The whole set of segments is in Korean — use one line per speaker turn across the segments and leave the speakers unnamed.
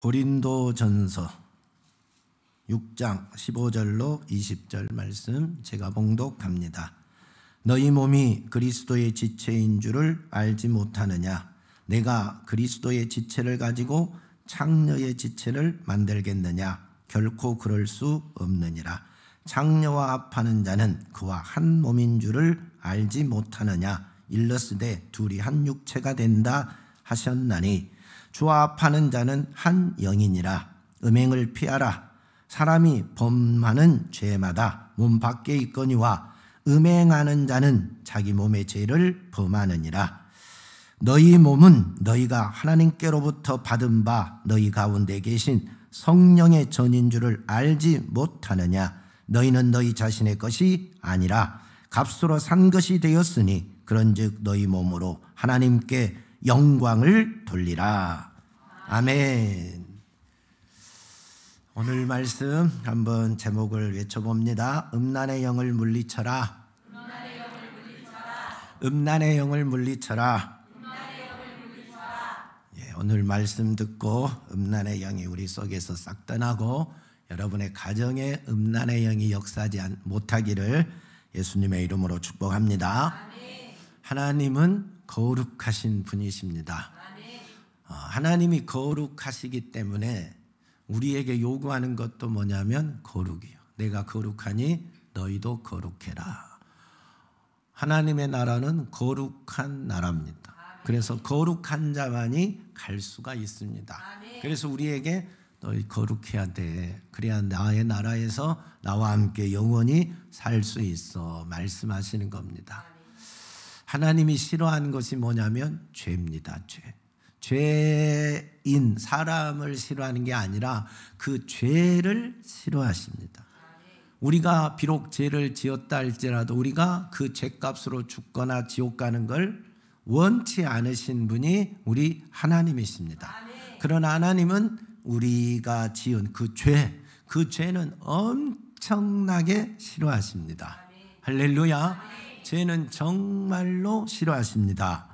고린도전서 6장 15절로 20절 말씀 제가 봉독합니다. 너희 몸이 그리스도의 지체인 줄을 알지 못하느냐? 내가 그리스도의 지체를 가지고 창녀의 지체를 만들겠느냐? 결코 그럴 수 없느니라. 창녀와 합하는 자는 그와 한 몸인 줄을 알지 못하느냐? 일러스되 둘이 한 육체가 된다 하셨나니 주와 합하는 자는 한 영이니라. 음행을 피하라. 사람이 범하는 죄마다 몸 밖에 있거니와 음행하는 자는 자기 몸의 죄를 범하느니라. 너희 몸은 너희가 하나님께로부터 받은 바 너희 가운데 계신 성령의 전인 줄을 알지 못하느냐? 너희는 너희 자신의 것이 아니라 값으로 산 것이 되었으니 그런즉 너희 몸으로 하나님께 영광을 돌리라. 아멘. 오늘 말씀 한번 제목을 외쳐봅니다. 음란의 영을 물리쳐라. 음란의 영을 물리쳐라. 예, 오늘 말씀 듣고 음란의 영이 우리 속에서 싹 떠나고 여러분의 가정에 음란의 영이 역사하지 못하기를 예수님의 이름으로 축복합니다. 하나님은 거룩하신 분이십니다. 하나님이 거룩하시기 때문에 우리에게 요구하는 것도 뭐냐면 거룩이요. 내가 거룩하니 너희도 거룩해라. 하나님의 나라는 거룩한 나라입니다. 그래서 거룩한 자만이 갈 수가 있습니다. 그래서 우리에게 너희 거룩해야 돼. 그래야 나의 나라에서 나와 함께 영원히 살 수 있어 말씀하시는 겁니다. 하나님이 싫어하는 것이 뭐냐면 죄입니다. 죄인 사람을 싫어하는 게 아니라 그 죄를 싫어하십니다. 우리가 비록 죄를 지었다 할지라도 우리가 그 죄값으로 죽거나 지옥 가는 걸 원치 않으신 분이 우리 하나님이십니다. 그러나 하나님은 우리가 지은 그 죄는 엄청나게 싫어하십니다. 할렐루야. 죄는 정말로 싫어하십니다.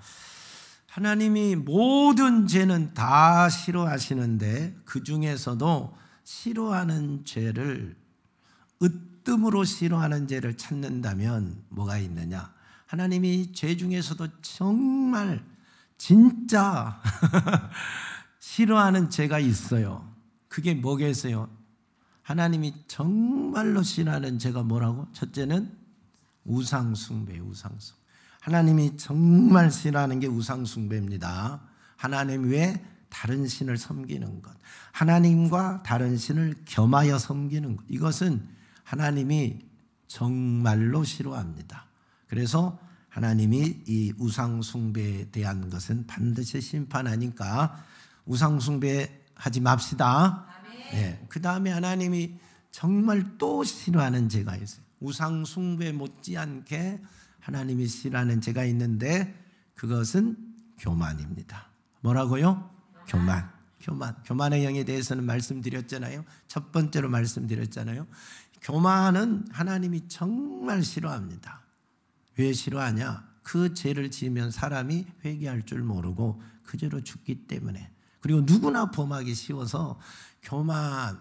하나님이 모든 죄는 다 싫어하시는데 그 중에서도 싫어하는 죄를 으뜸으로 싫어하는 죄를 찾는다면 뭐가 있느냐? 하나님이 죄 중에서도 정말 진짜 싫어하는 죄가 있어요. 그게 뭐겠어요? 하나님이 정말로 싫어하는 죄가 뭐라고? 첫째는 우상숭배, 우상숭배. 하나님이 정말 싫어하는 게 우상숭배입니다. 하나님 외에 다른 신을 섬기는 것, 하나님과 다른 신을 겸하여 섬기는 것, 이것은 하나님이 정말로 싫어합니다. 그래서 하나님이 이 우상숭배에 대한 것은 반드시 심판하니까 우상숭배하지 맙시다. 네. 그 다음에 하나님이 정말 또 싫어하는 죄가 있어요. 우상숭배 못지않게 하나님이 싫어하는 죄가 있는데 그것은 교만입니다. 뭐라고요? 교만의 영에 대해서는 말씀드렸잖아요. 첫 번째로 말씀드렸잖아요. 교만은 하나님이 정말 싫어합니다. 왜 싫어하냐? 그 죄를 지으면 사람이 회개할 줄 모르고 그대로 죽기 때문에. 그리고 누구나 범하기 쉬워서 교만한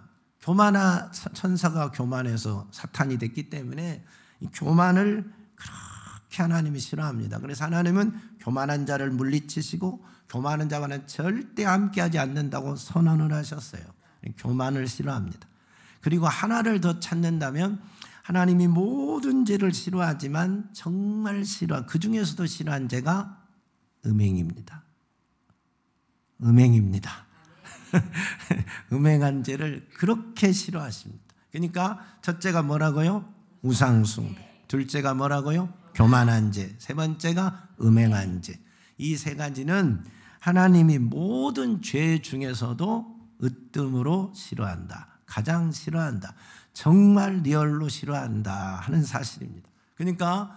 천사가 교만해서 사탄이 됐기 때문에 이 교만을 그렇게 하나님이 싫어합니다. 그래서 하나님은 교만한 자를 물리치시고 교만한 자와는 절대 함께하지 않는다고 선언을 하셨어요. 교만을 싫어합니다. 그리고 하나를 더 찾는다면 하나님이 모든 죄를 싫어하지만 정말 그 중에서도 싫어한 죄가 음행입니다. 음행한 죄를 그렇게 싫어하십니다. 그러니까 첫째가 뭐라고요? 우상숭배. 둘째가 뭐라고요? 교만한 죄. 세 번째가 음행한 죄. 이 세 가지는 하나님이 모든 죄 중에서도 으뜸으로 싫어한다. 가장 싫어한다. 정말 리얼로 싫어한다 하는 사실입니다. 그러니까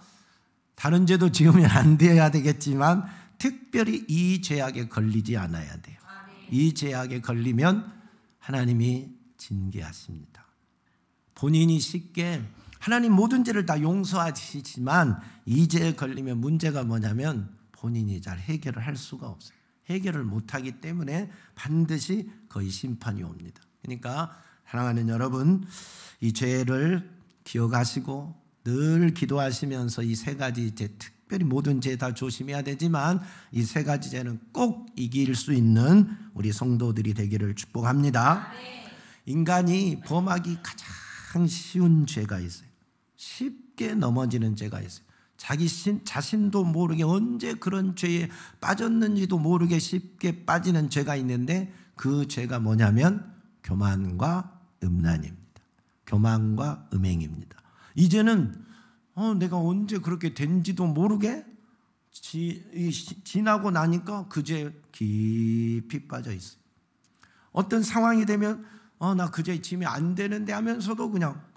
다른 죄도 지으면 안 돼야 되겠지만 특별히 이 죄악에 걸리지 않아야 돼요. 이 죄악에 걸리면 하나님이 징계하십니다. 본인이 쉽게 하나님 모든 죄를 다 용서하시지만 이 죄에 걸리면 문제가 뭐냐면 본인이 잘 해결을 할 수가 없어요. 해결을 못하기 때문에 반드시 거의 심판이 옵니다. 그러니까 사랑하는 여러분, 이 죄를 기억하시고 늘 기도하시면서 이 세 가지 죄, 특별히 모든 죄 다 조심해야 되지만 이 세 가지 죄는 꼭 이길 수 있는 우리 성도들이 되기를 축복합니다. 인간이 범하기 가장 쉬운 죄가 있어요. 쉽게 넘어지는 죄가 있어요. 자기 자신도 모르게 언제 그런 죄에 빠졌는지도 모르게 쉽게 빠지는 죄가 있는데 그 죄가 뭐냐면 교만과 음란입니다. 교만과 음행입니다. 이제는 내가 언제 그렇게 된지도 모르게 지나고 나니까 그 죄에 깊이 빠져 있어요. 어떤 상황이 되면 나 그 죄 지면 안 되는데 하면서도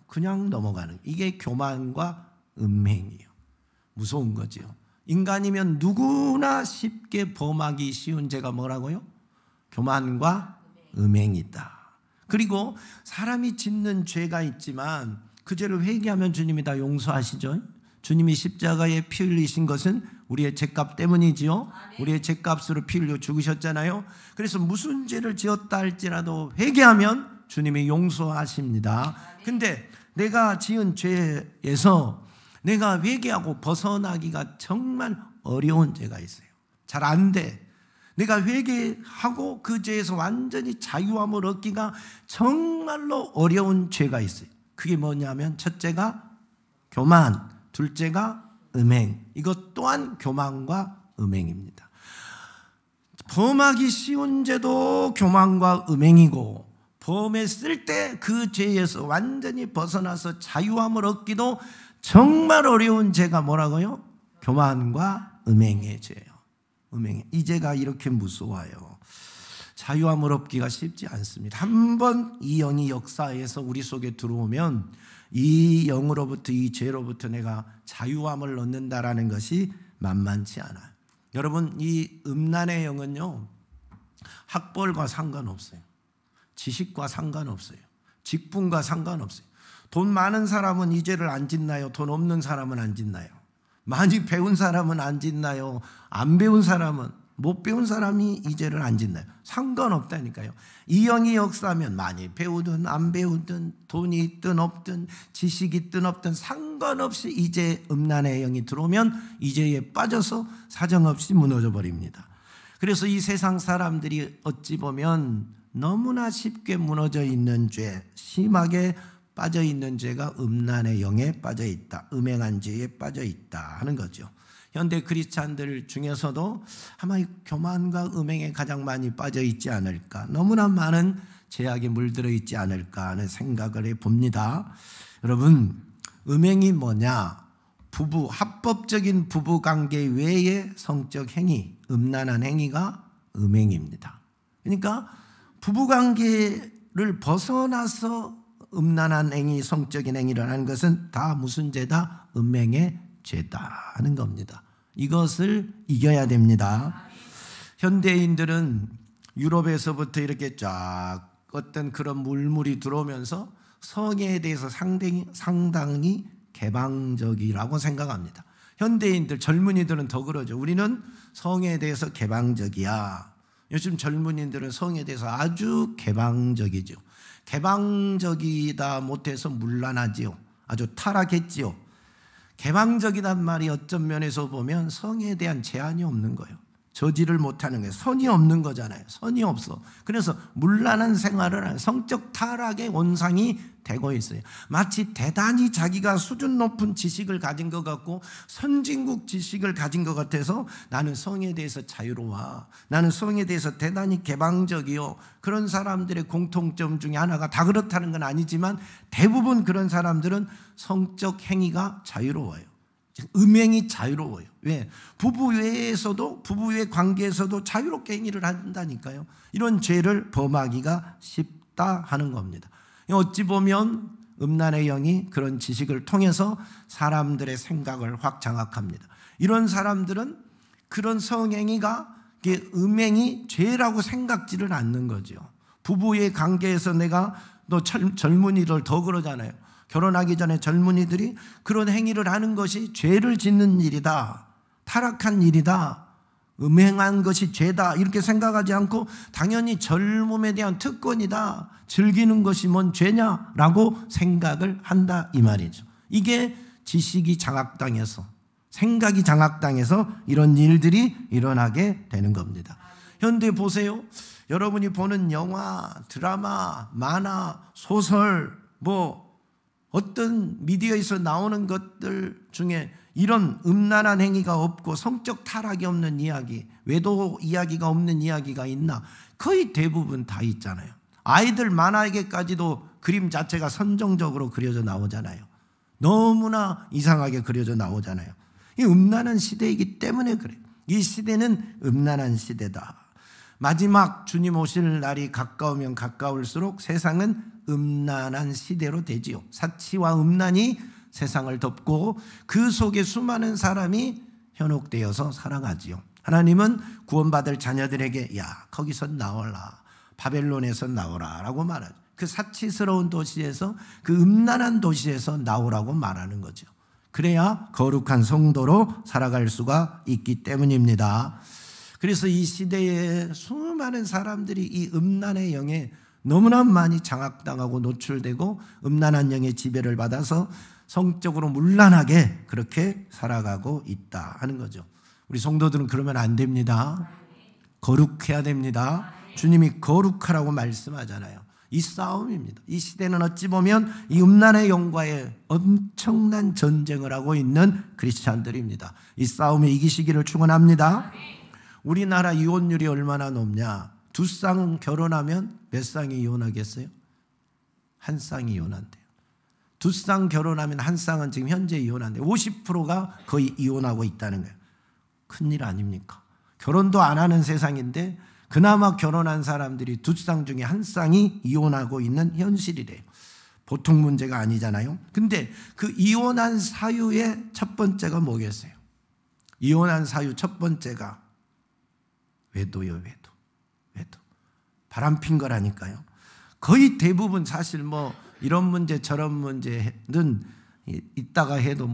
그냥 넘어가는, 이게 교만과 음행이에요. 무서운 거죠. 인간이면 누구나 쉽게 범하기 쉬운 죄가 뭐라고요? 교만과 음행이다. 그리고 사람이 짓는 죄가 있지만 그 죄를 회개하면 주님이 다 용서하시죠. 주님이 십자가에 피 흘리신 것은 우리의 죄값 때문이지요. 우리의 죄값으로 피 흘려 죽으셨잖아요. 그래서 무슨 죄를 지었다 할지라도 회개하면 주님이 용서하십니다. 근데 내가 지은 죄에서 내가 회개하고 벗어나기가 정말 어려운 죄가 있어요. 잘 안 돼. 내가 회개하고 그 죄에서 완전히 자유함을 얻기가 정말로 어려운 죄가 있어요. 그게 뭐냐면 첫째가 교만, 둘째가 음행. 이것 또한 교만과 음행입니다. 범하기 쉬운 죄도 교만과 음행이고, 범했을 때 그 죄에서 완전히 벗어나서 자유함을 얻기도 정말 어려운 죄가 뭐라고요? 교만과 음행의 죄예요. 이 죄가 이렇게 무서워요. 자유함을 얻기가 쉽지 않습니다. 한번 이 영이 역사에서 우리 속에 들어오면 이 영으로부터, 이 죄로부터 내가 자유함을 얻는다라는 것이 만만치 않아요. 여러분, 이 음란의 영은요, 학벌과 상관없어요. 지식과 상관없어요. 직분과 상관없어요. 돈 많은 사람은 이 죄를 안 짓나요? 돈 없는 사람은 안 짓나요? 많이 배운 사람은 안 짓나요? 안 배운 사람은, 못 배운 사람이 이 죄를 안 짓나요? 상관없다니까요. 이 영이 역사하면 많이 배우든 안 배우든 돈이 있든 없든 지식이 있든 없든 상관없이 이 죄, 음란의 영이 들어오면 이 죄에 빠져서 사정없이 무너져 버립니다. 그래서 이 세상 사람들이 어찌 보면 너무나 쉽게 무너져 있는 죄, 심하게 빠져 있는 죄가 음란의 영에 빠져 있다, 음행한 죄에 빠져 있다 하는 거죠. 현대 크리스찬들 중에서도 아마 교만과 음행에 가장 많이 빠져 있지 않을까, 너무나 많은 죄악에 물들어 있지 않을까 하는 생각을 해봅니다. 여러분, 음행이 뭐냐? 합법적인 부부관계 외의 성적 행위, 음란한 행위가 음행입니다. 그러니까 부부관계를 벗어나서 음란한 행위, 성적인 행위를 하는 것은 다 무슨 죄다? 음행의 죄다 하는 겁니다. 이것을 이겨야 됩니다. 현대인들은 유럽에서부터 이렇게 쫙 어떤 그런 물물이 들어오면서 성에 대해서 상당히 개방적이라고 생각합니다. 현대인들, 젊은이들은 더 그러죠. 우리는 성에 대해서 개방적이야. 요즘 젊은이들은 성에 대해서 아주 개방적이죠. 개방적이다 못해서 문란하지요. 아주 타락했지요. 개방적이란 말이 어떤 면에서 보면 성에 대한 제한이 없는 거예요. 저지를 못하는 거예요. 선이 없는 거잖아요. 선이 없어. 그래서 문란한 생활을 하는, 성적 타락의 원상이 되고 있어요. 마치 대단히 자기가 수준 높은 지식을 가진 것 같고 선진국 지식을 가진 것 같아서 나는 성에 대해서 자유로워, 나는 성에 대해서 대단히 개방적이요. 그런 사람들의 공통점 중에 하나가, 다 그렇다는 건 아니지만 대부분 그런 사람들은 성적 행위가 자유로워요. 음행이 자유로워요. 왜? 부부 외의 관계에서도 자유롭게 행위를 한다니까요. 이런 죄를 범하기가 쉽다 하는 겁니다. 어찌 보면 음란의 영이 그런 지식을 통해서 사람들의 생각을 확 장악합니다. 이런 사람들은 그런 성행위가, 음행이 죄라고 생각지를 않는 거죠. 부부의 관계에서 내가, 또 젊은이들 더 그러잖아요. 결혼하기 전에 젊은이들이 그런 행위를 하는 것이 죄를 짓는 일이다, 타락한 일이다, 음행한 것이 죄다 이렇게 생각하지 않고 당연히 젊음에 대한 특권이다, 즐기는 것이 뭔 죄냐라고 생각을 한다 이 말이죠. 이게 지식이 장악당해서, 생각이 장악당해서 이런 일들이 일어나게 되는 겁니다. 현대 보세요. 여러분이 보는 영화, 드라마, 만화, 소설, 어떤 미디어에서 나오는 것들 중에 이런 음란한 행위가 없고 성적 타락이 없는 이야기, 외도 이야기가 없는 이야기가 있나? 거의 대부분 다 있잖아요. 아이들 만화에게까지도 그림 자체가 선정적으로 그려져 나오잖아요. 너무나 이상하게 그려져 나오잖아요. 이 음란한 시대이기 때문에 그래요. 이 시대는 음란한 시대다. 마지막 주님 오실 날이 가까우면 가까울수록 세상은 음란한 시대로 되지요. 사치와 음란이 세상을 덮고 그 속에 수많은 사람이 현혹되어서 살아가지요. 하나님은 구원받을 자녀들에게 거기서 나오라, 바벨론에서 나오라 라고 말하죠. 그 사치스러운 도시에서, 그 음란한 도시에서 나오라고 말하는 거죠. 그래야 거룩한 성도로 살아갈 수가 있기 때문입니다. 그래서 이 시대에 수많은 사람들이 이 음란의 영에 너무나 많이 장악당하고 노출되고 음란한 영의 지배를 받아서 성적으로 문란하게 그렇게 살아가고 있다 하는 거죠. 우리 성도들은 그러면 안 됩니다. 거룩해야 됩니다. 주님이 거룩하라고 말씀하잖아요. 이 싸움입니다. 이 시대는 어찌 보면 이 음란의 영과의 엄청난 전쟁을 하고 있는 크리스찬들입니다. 이 싸움에 이기시기를 축원합니다. 우리나라 이혼율이 얼마나 높냐? 2쌍 결혼하면 몇 쌍이 이혼하겠어요? 1쌍이 이혼한대요. 2쌍 결혼하면 1쌍은 지금 현재 이혼한대요. 50%가 거의 이혼하고 있다는 거예요. 큰일 아닙니까? 결혼도 안 하는 세상인데 그나마 결혼한 사람들이 2쌍 중에 1쌍이 이혼하고 있는 현실이래요. 보통 문제가 아니잖아요. 근데 그 이혼한 사유의 첫 번째가 뭐겠어요? 이혼한 사유 첫 번째가 외도요. 외도. 바람핀 거라니까요. 거의 대부분 사실 이런 문제 저런 문제는 있다가 해도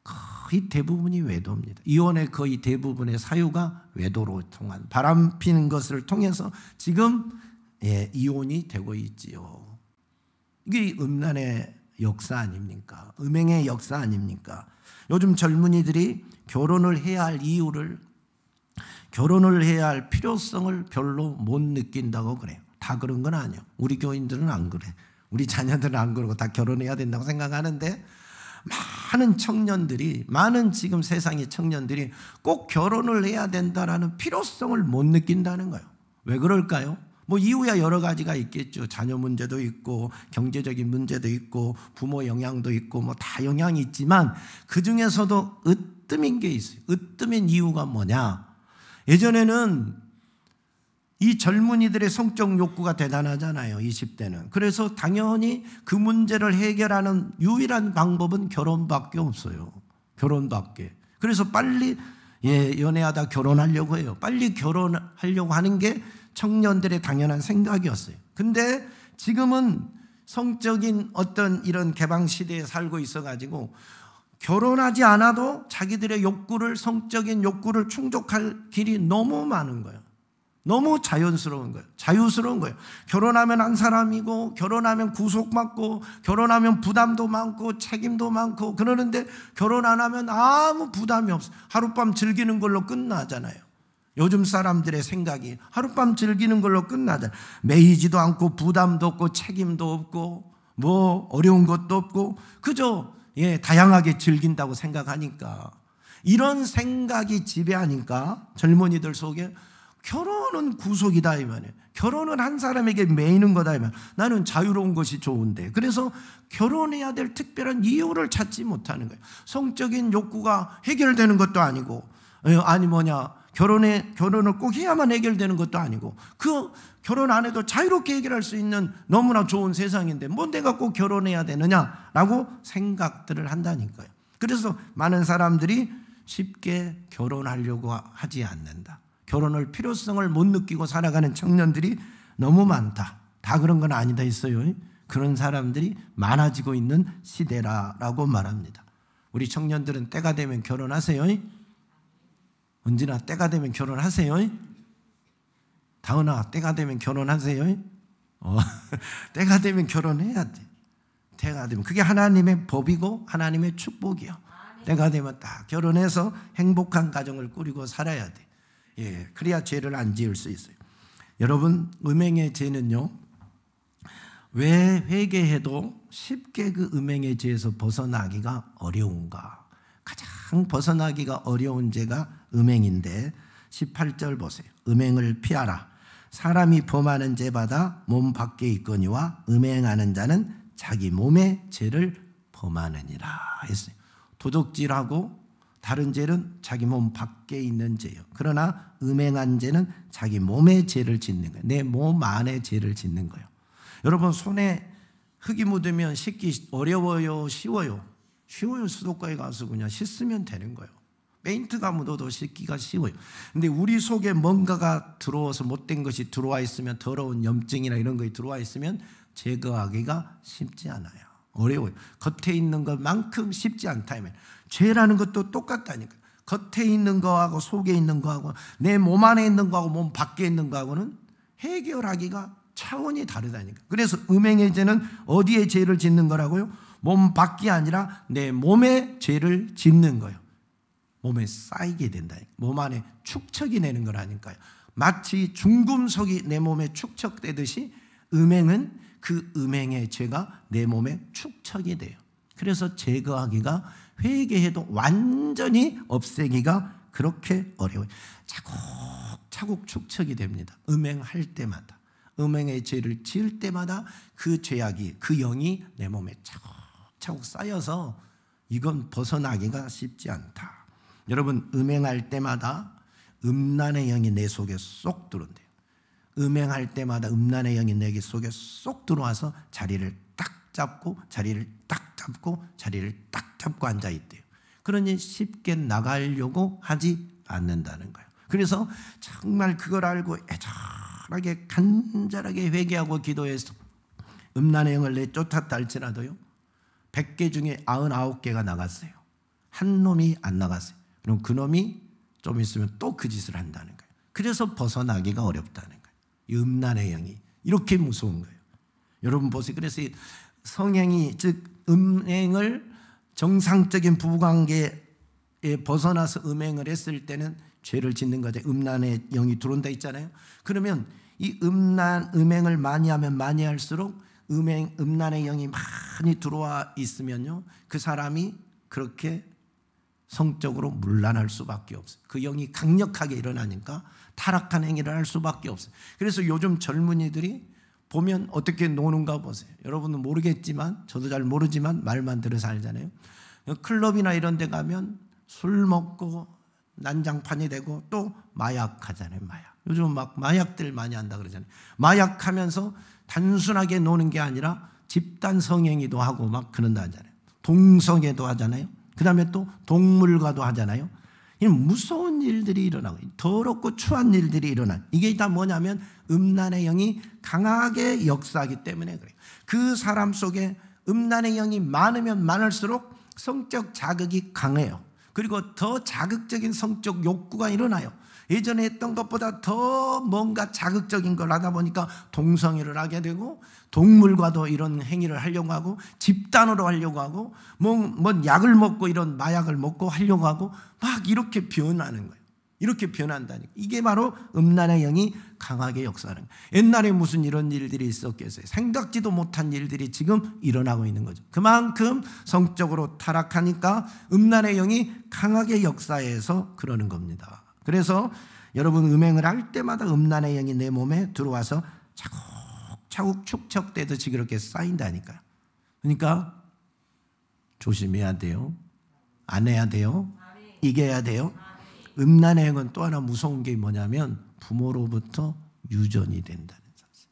거의 대부분이 외도입니다. 이혼의 거의 대부분의 사유가 외도로 통한, 바람피는 것을 통해서 지금 이혼이 되고 있지요. 이게 음란의 역사 아닙니까? 음행의 역사 아닙니까? 요즘 젊은이들이 결혼을 해야 할 이유를, 결혼을 해야 할 필요성을 별로 못 느낀다고 그래요. 다 그런 건 아니에요. 우리 교인들은 안 그래. 우리 자녀들은 안 그러고 다 결혼해야 된다고 생각하는데 많은 지금 세상의 청년들이 꼭 결혼을 해야 된다라는 필요성을 못 느낀다는 거예요. 왜 그럴까요? 이유야 여러 가지가 있겠죠. 자녀 문제도 있고 경제적인 문제도 있고 부모 영향도 있고 다 영향이 있지만 그 중에서도 으뜸인 게 있어요. 으뜸인 이유가 뭐냐? 예전에는 이 젊은이들의 성적 욕구가 대단하잖아요. 20대는. 그래서 당연히 그 문제를 해결하는 유일한 방법은 결혼밖에 없어요. 결혼밖에. 그래서 빨리 연애하다 결혼하려고 해요. 빨리 결혼하려고 하는 게 청년들의 당연한 생각이었어요. 근데 지금은 성적인 어떤 이런 개방 시대에 살고 있어가지고 결혼하지 않아도 자기들의 욕구를, 성적인 욕구를 충족할 길이 너무 많은 거예요. 너무 자연스러운 거예요. 자유스러운 거예요. 결혼하면 한 사람이고, 결혼하면 구속받고, 결혼하면 부담도 많고, 책임도 많고, 그러는데 결혼 안 하면 아무 부담이 없어요. 하룻밤 즐기는 걸로 끝나잖아요. 요즘 사람들의 생각이 하룻밤 즐기는 걸로 끝나잖아요. 매이지도 않고, 부담도 없고, 책임도 없고, 어려운 것도 없고, 그저 다양하게 즐긴다고 생각하니까, 이런 생각이 지배하니까 젊은이들 속에 결혼은 구속이다 이 말이에요. 결혼은 한 사람에게 매이는 거다 이 말이에요. 나는 자유로운 것이 좋은데. 그래서 결혼해야 될 특별한 이유를 찾지 못하는 거예요. 성적인 욕구가 해결되는 것도 아니고, 결혼을 꼭 해야만 해결되는 것도 아니고, 그 결혼 안 해도 자유롭게 해결할 수 있는 너무나 좋은 세상인데 내가 꼭 결혼해야 되느냐라고 생각들을 한다니까요. 그래서 많은 사람들이 쉽게 결혼하려고 하지 않는다. 결혼을 필요성을 못 느끼고 살아가는 청년들이 너무 많다. 다 그런 건 아니다 있어요. 그런 사람들이 많아지고 있는 시대라고 말합니다. 우리 청년들은 때가 되면 결혼하세요. 언제나 때가 되면 결혼하세요. 다은아, 때가 되면 결혼하세요. 때가 되면 결혼해야 돼. 때가 되면 그게 하나님의 법이고 하나님의 축복이요. 때가 되면 딱 결혼해서 행복한 가정을 꾸리고 살아야 돼. 예, 그래야 죄를 안 지을 수 있어요. 여러분, 음행의 죄는요, 왜 회개해도 쉽게 그 음행의 죄에서 벗어나기가 어려운가? 가장 벗어나기가 어려운 죄가 음행인데 18절 보세요. 음행을 피하라. 사람이 범하는 죄마다 몸 밖에 있거니와 음행하는 자는 자기 몸의 죄를 범하느니라 했어요. 도둑질하고 다른 죄는 자기 몸 밖에 있는 죄요. 그러나 음행한 죄는 자기 몸의 죄를 짓는 거예요. 내 몸 안에 죄를 짓는 거예요. 여러분, 손에 흙이 묻으면 씻기 어려워요, 쉬워요? 쉬워요. 수도가에 가서 그냥 씻으면 되는 거예요. 페인트가 묻어도 씻기가 쉬워요. 근데 우리 속에 뭔가가 들어와서 못된 것이 들어와 있으면, 더러운 염증이나 이런 것이 들어와 있으면 제거하기가 쉽지 않아요. 어려워요. 겉에 있는 것만큼 쉽지 않다. 죄라는 것도 똑같다니까요. 겉에 있는 거하고 속에 있는 거하고 내 몸 안에 있는 거하고 몸 밖에 있는 거하고는 해결하기가 차원이 다르다니까. 그래서 음행의 죄는 어디에 죄를 짓는 거라고요? 몸 밖이 아니라 내 몸에 죄를 짓는 거예요. 몸에 쌓이게 된다니까. 몸 안에 축척이 내는 거라니까요. 마치 중금속이 내 몸에 축척되듯이 음행은 그 음행의 죄가 내 몸에 축척이 돼요. 그래서 제거하기가, 회개해도 완전히 없애기가 그렇게 어려워요. 차곡차곡 축척이 됩니다. 음행할 때마다, 음행의 죄를 지을 때마다 그 죄악이, 그 영이 내 몸에 차곡차곡 쌓여서 이건 벗어나기가 쉽지 않다. 여러분, 음행할 때마다 음란의 영이 내 속에 쏙 들어온대요. 음행할 때마다 음란의 영이 내 속에 쏙 들어와서 자리를 딱 잡고 자리를 딱 잡고 자리를 딱 잡고 앉아있대요. 그러니 쉽게 나가려고 하지 않는다는 거예요. 그래서 정말 그걸 알고 애절하게 간절하게 회개하고 기도해서 음란의 영을 내쫓았다 할지라도요, 100개 중에 99개가 나갔어요. 한 놈이 안 나갔어요. 그럼 그 놈이 좀 있으면 또 그 짓을 한다는 거예요. 그래서 벗어나기가 어렵다는 거예요. 이 음란의 영이 이렇게 무서운 거예요. 여러분 보세요. 그래서 성행이, 즉 음행을 정상적인 부부관계에 벗어나서 음행을 했을 때는 죄를 짓는 거죠. 음란의 영이 들어온다 있잖아요. 그러면 이 음행을 많이 하면 많이 할수록 음란의 영이 많이 들어와 있으면요, 그 사람이 그렇게 성적으로 문란할 수밖에 없어요. 그 영이 강력하게 일어나니까 타락한 행위를 할 수밖에 없어요. 그래서 요즘 젊은이들이 보면 어떻게 노는가 보세요. 여러분은 모르겠지만, 저도 잘 모르지만 말만 들어서 알잖아요. 클럽이나 이런 데 가면 술 먹고 난장판이 되고 또 마약하잖아요. 마약. 요즘 막 마약들 많이 한다 그러잖아요. 마약하면서 단순하게 노는 게 아니라 집단 성행위도 하고 막 그런다 하잖아요. 동성애도 하잖아요. 그 다음에 또 동물과도 하잖아요. 무서운 일들이 일어나고 더럽고 추한 일들이 일어나. 이게 다 뭐냐면 음란의 영이 강하게 역사하기 때문에 그래요. 그 사람 속에 음란의 영이 많으면 많을수록 성적 자극이 강해요. 그리고 더 자극적인 성적 욕구가 일어나요. 예전에 했던 것보다 더 뭔가 자극적인 걸 하다 보니까 동성애를 하게 되고, 동물과도 이런 행위를 하려고 하고, 집단으로 하려고 하고, 뭐 약을 먹고 이런 마약을 먹고 하려고 하고, 막 이렇게 변하는 거예요. 이렇게 변한다니까. 이게 바로 음란의 영이 강하게 역사하는 거예요. 옛날에 무슨 이런 일들이 있었겠어요? 생각지도 못한 일들이 지금 일어나고 있는 거죠. 그만큼 성적으로 타락하니까 음란의 영이 강하게 역사해서 그러는 겁니다. 그래서 여러분, 음행을 할 때마다 음란의 영이 내 몸에 들어와서 차곡차곡 축척되듯이 그렇게 쌓인다니까요. 그러니까 조심해야 돼요. 안 해야 돼요. 이겨야 돼요. 음란의 영은 또 하나 무서운 게 뭐냐면 부모로부터 유전이 된다는 사실.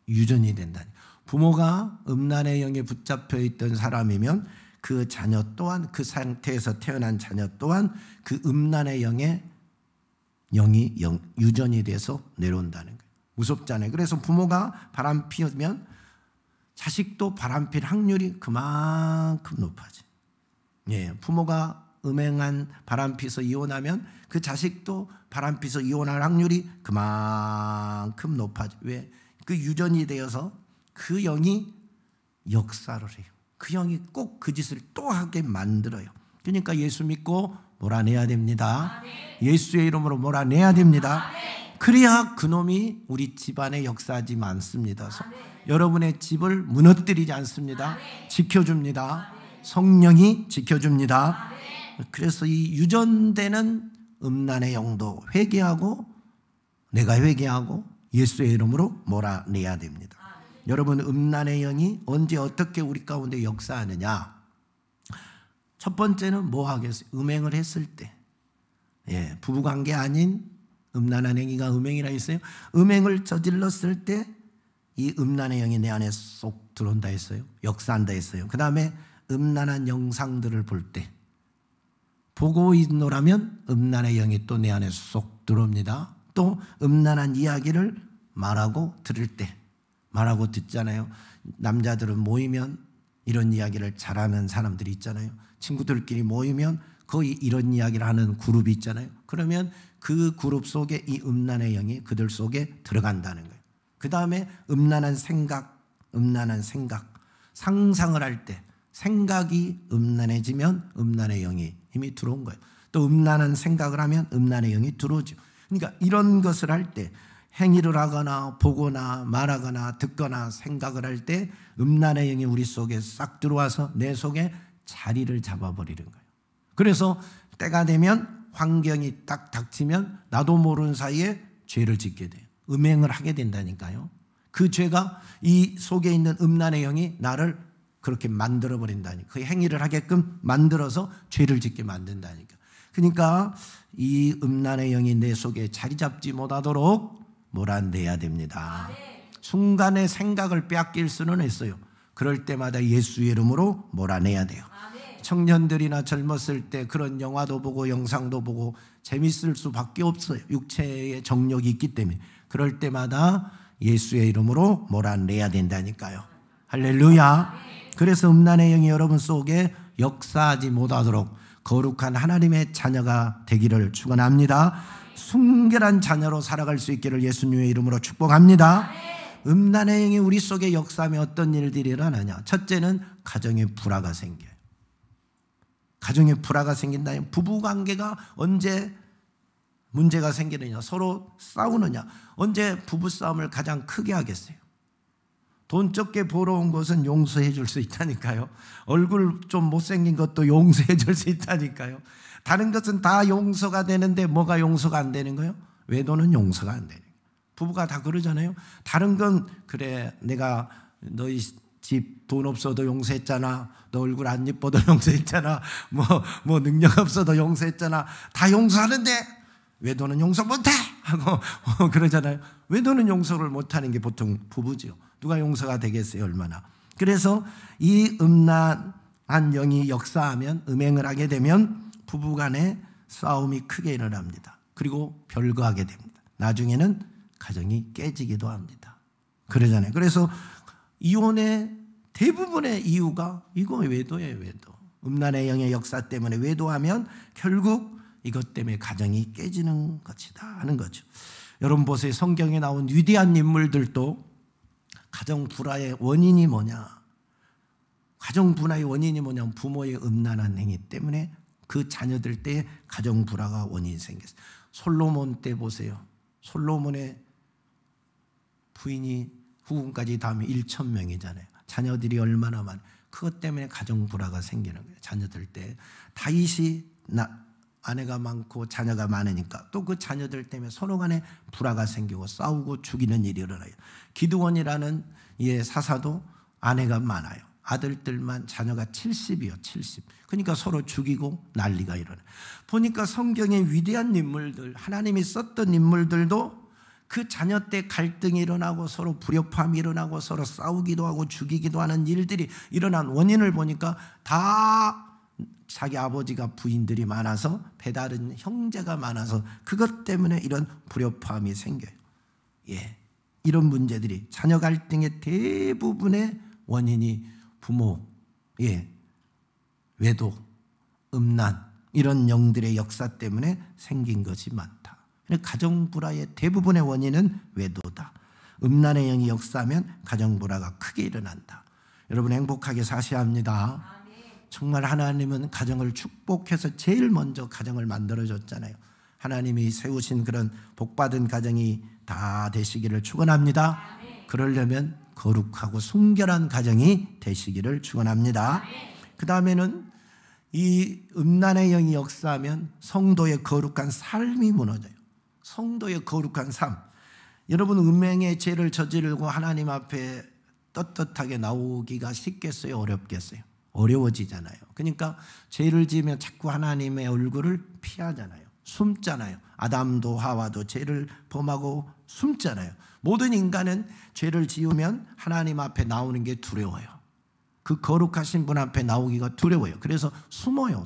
유전이 된다니. 부모가 음란의 영에 붙잡혀 있던 사람이면 그 자녀 또한, 그 상태에서 태어난 자녀 또한 그 음란의 영이 유전이 돼서 내려온다는 거예요. 무섭잖아요. 그래서 부모가 바람 피우면 자식도 바람 필 확률이 그만큼 높아져요. 예, 부모가 음행한 바람피서 이혼하면 그 자식도 바람피서 이혼할 확률이 그만큼 높아져. 왜? 그 유전이 되어서 그 영이 역사를 해요. 그 영이 꼭 그 짓을 또 하게 만들어요. 그러니까 예수 믿고 몰아내야 됩니다. 예수의 이름으로 몰아내야 됩니다. 그래야 그놈이 우리 집안에 역사하지 않습니다. 여러분의 집을 무너뜨리지 않습니다. 지켜줍니다. 성령이 지켜줍니다. 그래서 이 유전되는 음란의 영도 회개하고 내가 회개하고 예수의 이름으로 몰아내야 됩니다. 여러분, 음란의 영이 언제 어떻게 우리 가운데 역사하느냐? 첫 번째는 뭐 하겠어요? 음행을 했을 때, 부부관계 아닌 음란한 행위가 음행이라 했어요. 음행을 저질렀을 때 이 음란의 영이 내 안에 쏙 들어온다 했어요. 역사한다 했어요. 그 다음에 음란한 영상들을 볼 때, 보고 있노라면 음란의 영이 또 내 안에 쏙 들어옵니다. 또 음란한 이야기를 말하고 들을 때, 말하고 듣잖아요. 남자들은 모이면 이런 이야기를 잘하는 사람들이 있잖아요. 친구들끼리 모이면 거의 이런 이야기를 하는 그룹이 있잖아요. 그러면 그 그룹 속에 이 음란의 영이 그들 속에 들어간다는 거예요. 그 다음에 음란한 생각, 상상을 할 때 생각이 음란해지면 음란의 영이 이미 들어온 거예요. 또 음란한 생각을 하면 음란의 영이 들어오죠. 그러니까 이런 것을 할 때, 행위를 하거나 보거나 말하거나 듣거나 생각을 할 때 음란의 영이 우리 속에 싹 들어와서 내 속에 자리를 잡아버리는 거예요. 그래서 때가 되면 환경이 딱 닥치면 나도 모르는 사이에 죄를 짓게 돼요. 음행을 하게 된다니까요. 그 죄가 이 속에 있는 음란의 영이 나를 그렇게 만들어버린다니까. 그 행위를 하게끔 만들어서 죄를 짓게 만든다니까. 그러니까 이 음란의 영이 내 속에 자리 잡지 못하도록 몰아내야 됩니다. 순간의 생각을 빼앗길 수는 있어요. 그럴 때마다 예수의 이름으로 몰아내야 돼요. 청년들이나 젊었을 때 그런 영화도 보고 영상도 보고 재밌을 수밖에 없어요. 육체의 정력이 있기 때문에. 그럴 때마다 예수의 이름으로 몰아내야 된다니까요. 할렐루야. 그래서 음란의 영이 여러분 속에 역사하지 못하도록 거룩한 하나님의 자녀가 되기를 축원합니다. 순결한 자녀로 살아갈 수 있기를 예수님의 이름으로 축복합니다. 음란의 영이 우리 속에 역사하면 어떤 일들이 일어나냐? 첫째는 가정에 불화가 생겨요. 가정에 불화가 생긴다면 부부관계가 언제 문제가 생기느냐? 서로 싸우느냐? 언제 부부싸움을 가장 크게 하겠어요? 돈 적게 벌어온 것은 용서해 줄 수 있다니까요. 얼굴 좀 못생긴 것도 용서해 줄 수 있다니까요. 다른 것은 다 용서가 되는데 뭐가 용서가 안 되는 거예요? 외도는 용서가 안 되는 거예요. 부부가 다 그러잖아요. 다른 건 그래, 내가 너희 집 돈 없어도 용서했잖아. 너 얼굴 안 예뻐도 용서했잖아. 뭐 능력 없어도 용서했잖아. 다 용서하는데 외도는 용서 못해 하고 그러잖아요. 외도는 용서를 못하는 게 보통 부부죠. 누가 용서가 되겠어요? 얼마나. 그래서 이 음란한 영이 역사하면, 음행을 하게 되면 부부간에 싸움이 크게 일어납니다. 그리고 별거하게 됩니다. 나중에는 가정이 깨지기도 합니다. 그러잖아요. 그래서 이혼의 대부분의 이유가 이거 외도예요. 외도. 음란의 영의 역사 때문에 외도하면 결국 이것 때문에 가정이 깨지는 것이다 하는 거죠. 여러분 보세요. 성경에 나온 위대한 인물들도 가정 불화의 원인이 뭐냐? 가정 불화의 원인이 뭐냐면 부모의 음란한 행위 때문에 그 자녀들 때에 가정 불화가 원인이 생겼어요. 솔로몬 때 보세요. 솔로몬의 부인이 후궁까지 다 하면 1,000명이잖아요. 자녀들이 얼마나 많아요. 그것 때문에 가정 불화가 생기는 거예요. 자녀들 때. 다윗이 아내가 많고 자녀가 많으니까 또 그 자녀들 때문에 서로 간에 불화가 생기고 싸우고 죽이는 일이 일어나요. 기드원이라는 사사도 아내가 많아요. 아들들만 자녀가 70이요. 70. 그러니까 서로 죽이고 난리가 일어나요. 보니까 성경의 위대한 인물들, 하나님이 썼던 인물들도 그 자녀 때 갈등이 일어나고 서로 불협화음이 일어나고 서로 싸우기도 하고 죽이기도 하는 일들이 일어난 원인을 보니까 다 자기 아버지가 부인들이 많아서 배다른 형제가 많아서 그것 때문에 이런 불협화음이 생겨요. 이런 문제들이 자녀 갈등의 대부분의 원인이 부모, 외도, 음란, 이런 영들의 역사 때문에 생긴 것이 많다. 가정불화의 대부분의 원인은 외도다. 음란의 영이 역사하면 가정불화가 크게 일어난다. 여러분 행복하게 사셔야 합니다. 정말 하나님은 가정을 축복해서 제일 먼저 가정을 만들어줬잖아요. 하나님이 세우신 그런 복받은 가정이 다 되시기를 축원합니다. 그러려면 거룩하고 순결한 가정이 되시기를 축원합니다. 그 다음에는 이 음란의 영이 역사하면 성도의 거룩한 삶이 무너져요. 성도의 거룩한 삶. 여러분 음행의 죄를 저지르고 하나님 앞에 떳떳하게 나오기가 쉽겠어요? 어렵겠어요? 어려워지잖아요. 그러니까 죄를 지으면 자꾸 하나님의 얼굴을 피하잖아요. 숨잖아요. 아담도 하와도 죄를 범하고 숨잖아요. 모든 인간은 죄를 지으면 하나님 앞에 나오는 게 두려워요. 그 거룩하신 분 앞에 나오기가 두려워요. 그래서 숨어요.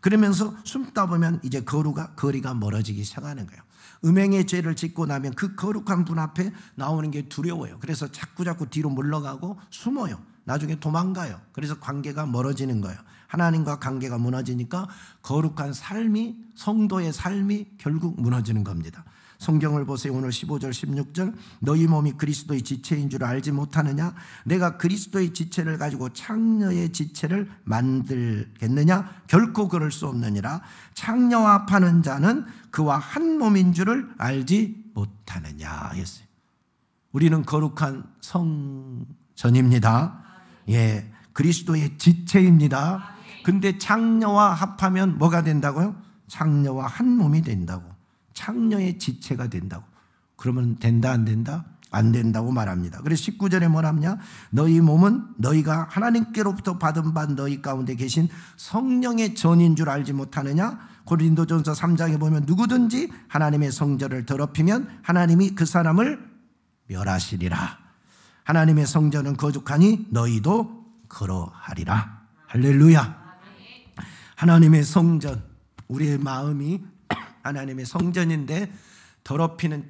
그러면서 숨다 보면 이제 거리가 멀어지기 시작하는 거예요. 음행의 죄를 짓고 나면 그 거룩한 분 앞에 나오는 게 두려워요. 그래서 자꾸 뒤로 물러가고 숨어요. 나중에 도망가요. 그래서 관계가 멀어지는 거예요. 하나님과 관계가 무너지니까 거룩한 삶이, 성도의 삶이 결국 무너지는 겁니다. 성경을 보세요. 오늘 15절 16절 너희 몸이 그리스도의 지체인 줄 알지 못하느냐? 내가 그리스도의 지체를 가지고 창녀의 지체를 만들겠느냐? 결코 그럴 수 없느니라. 창녀와 합하는 자는 그와 한 몸인 줄을 알지 못하느냐 했어요. 우리는 거룩한 성전입니다. 예, 그리스도의 지체입니다. 근데 창녀와 합하면 뭐가 된다고요? 창녀와 한 몸이 된다고. 창녀의 지체가 된다고. 그러면 된다 안 된다? 안 된다고 말합니다. 그래서 19절에 뭐랍냐? 너희 몸은 너희가 하나님께로부터 받은 바 너희 가운데 계신 성령의 전인 줄 알지 못하느냐? 고린도전서 3장에 보면 누구든지 하나님의 성전을 더럽히면 하나님이 그 사람을 멸하시리라. 하나님의 성전은 거룩하니 너희도 그러하리라. 할렐루야. 하나님의 성전, 우리의 마음이 하나님의 성전인데 더럽히는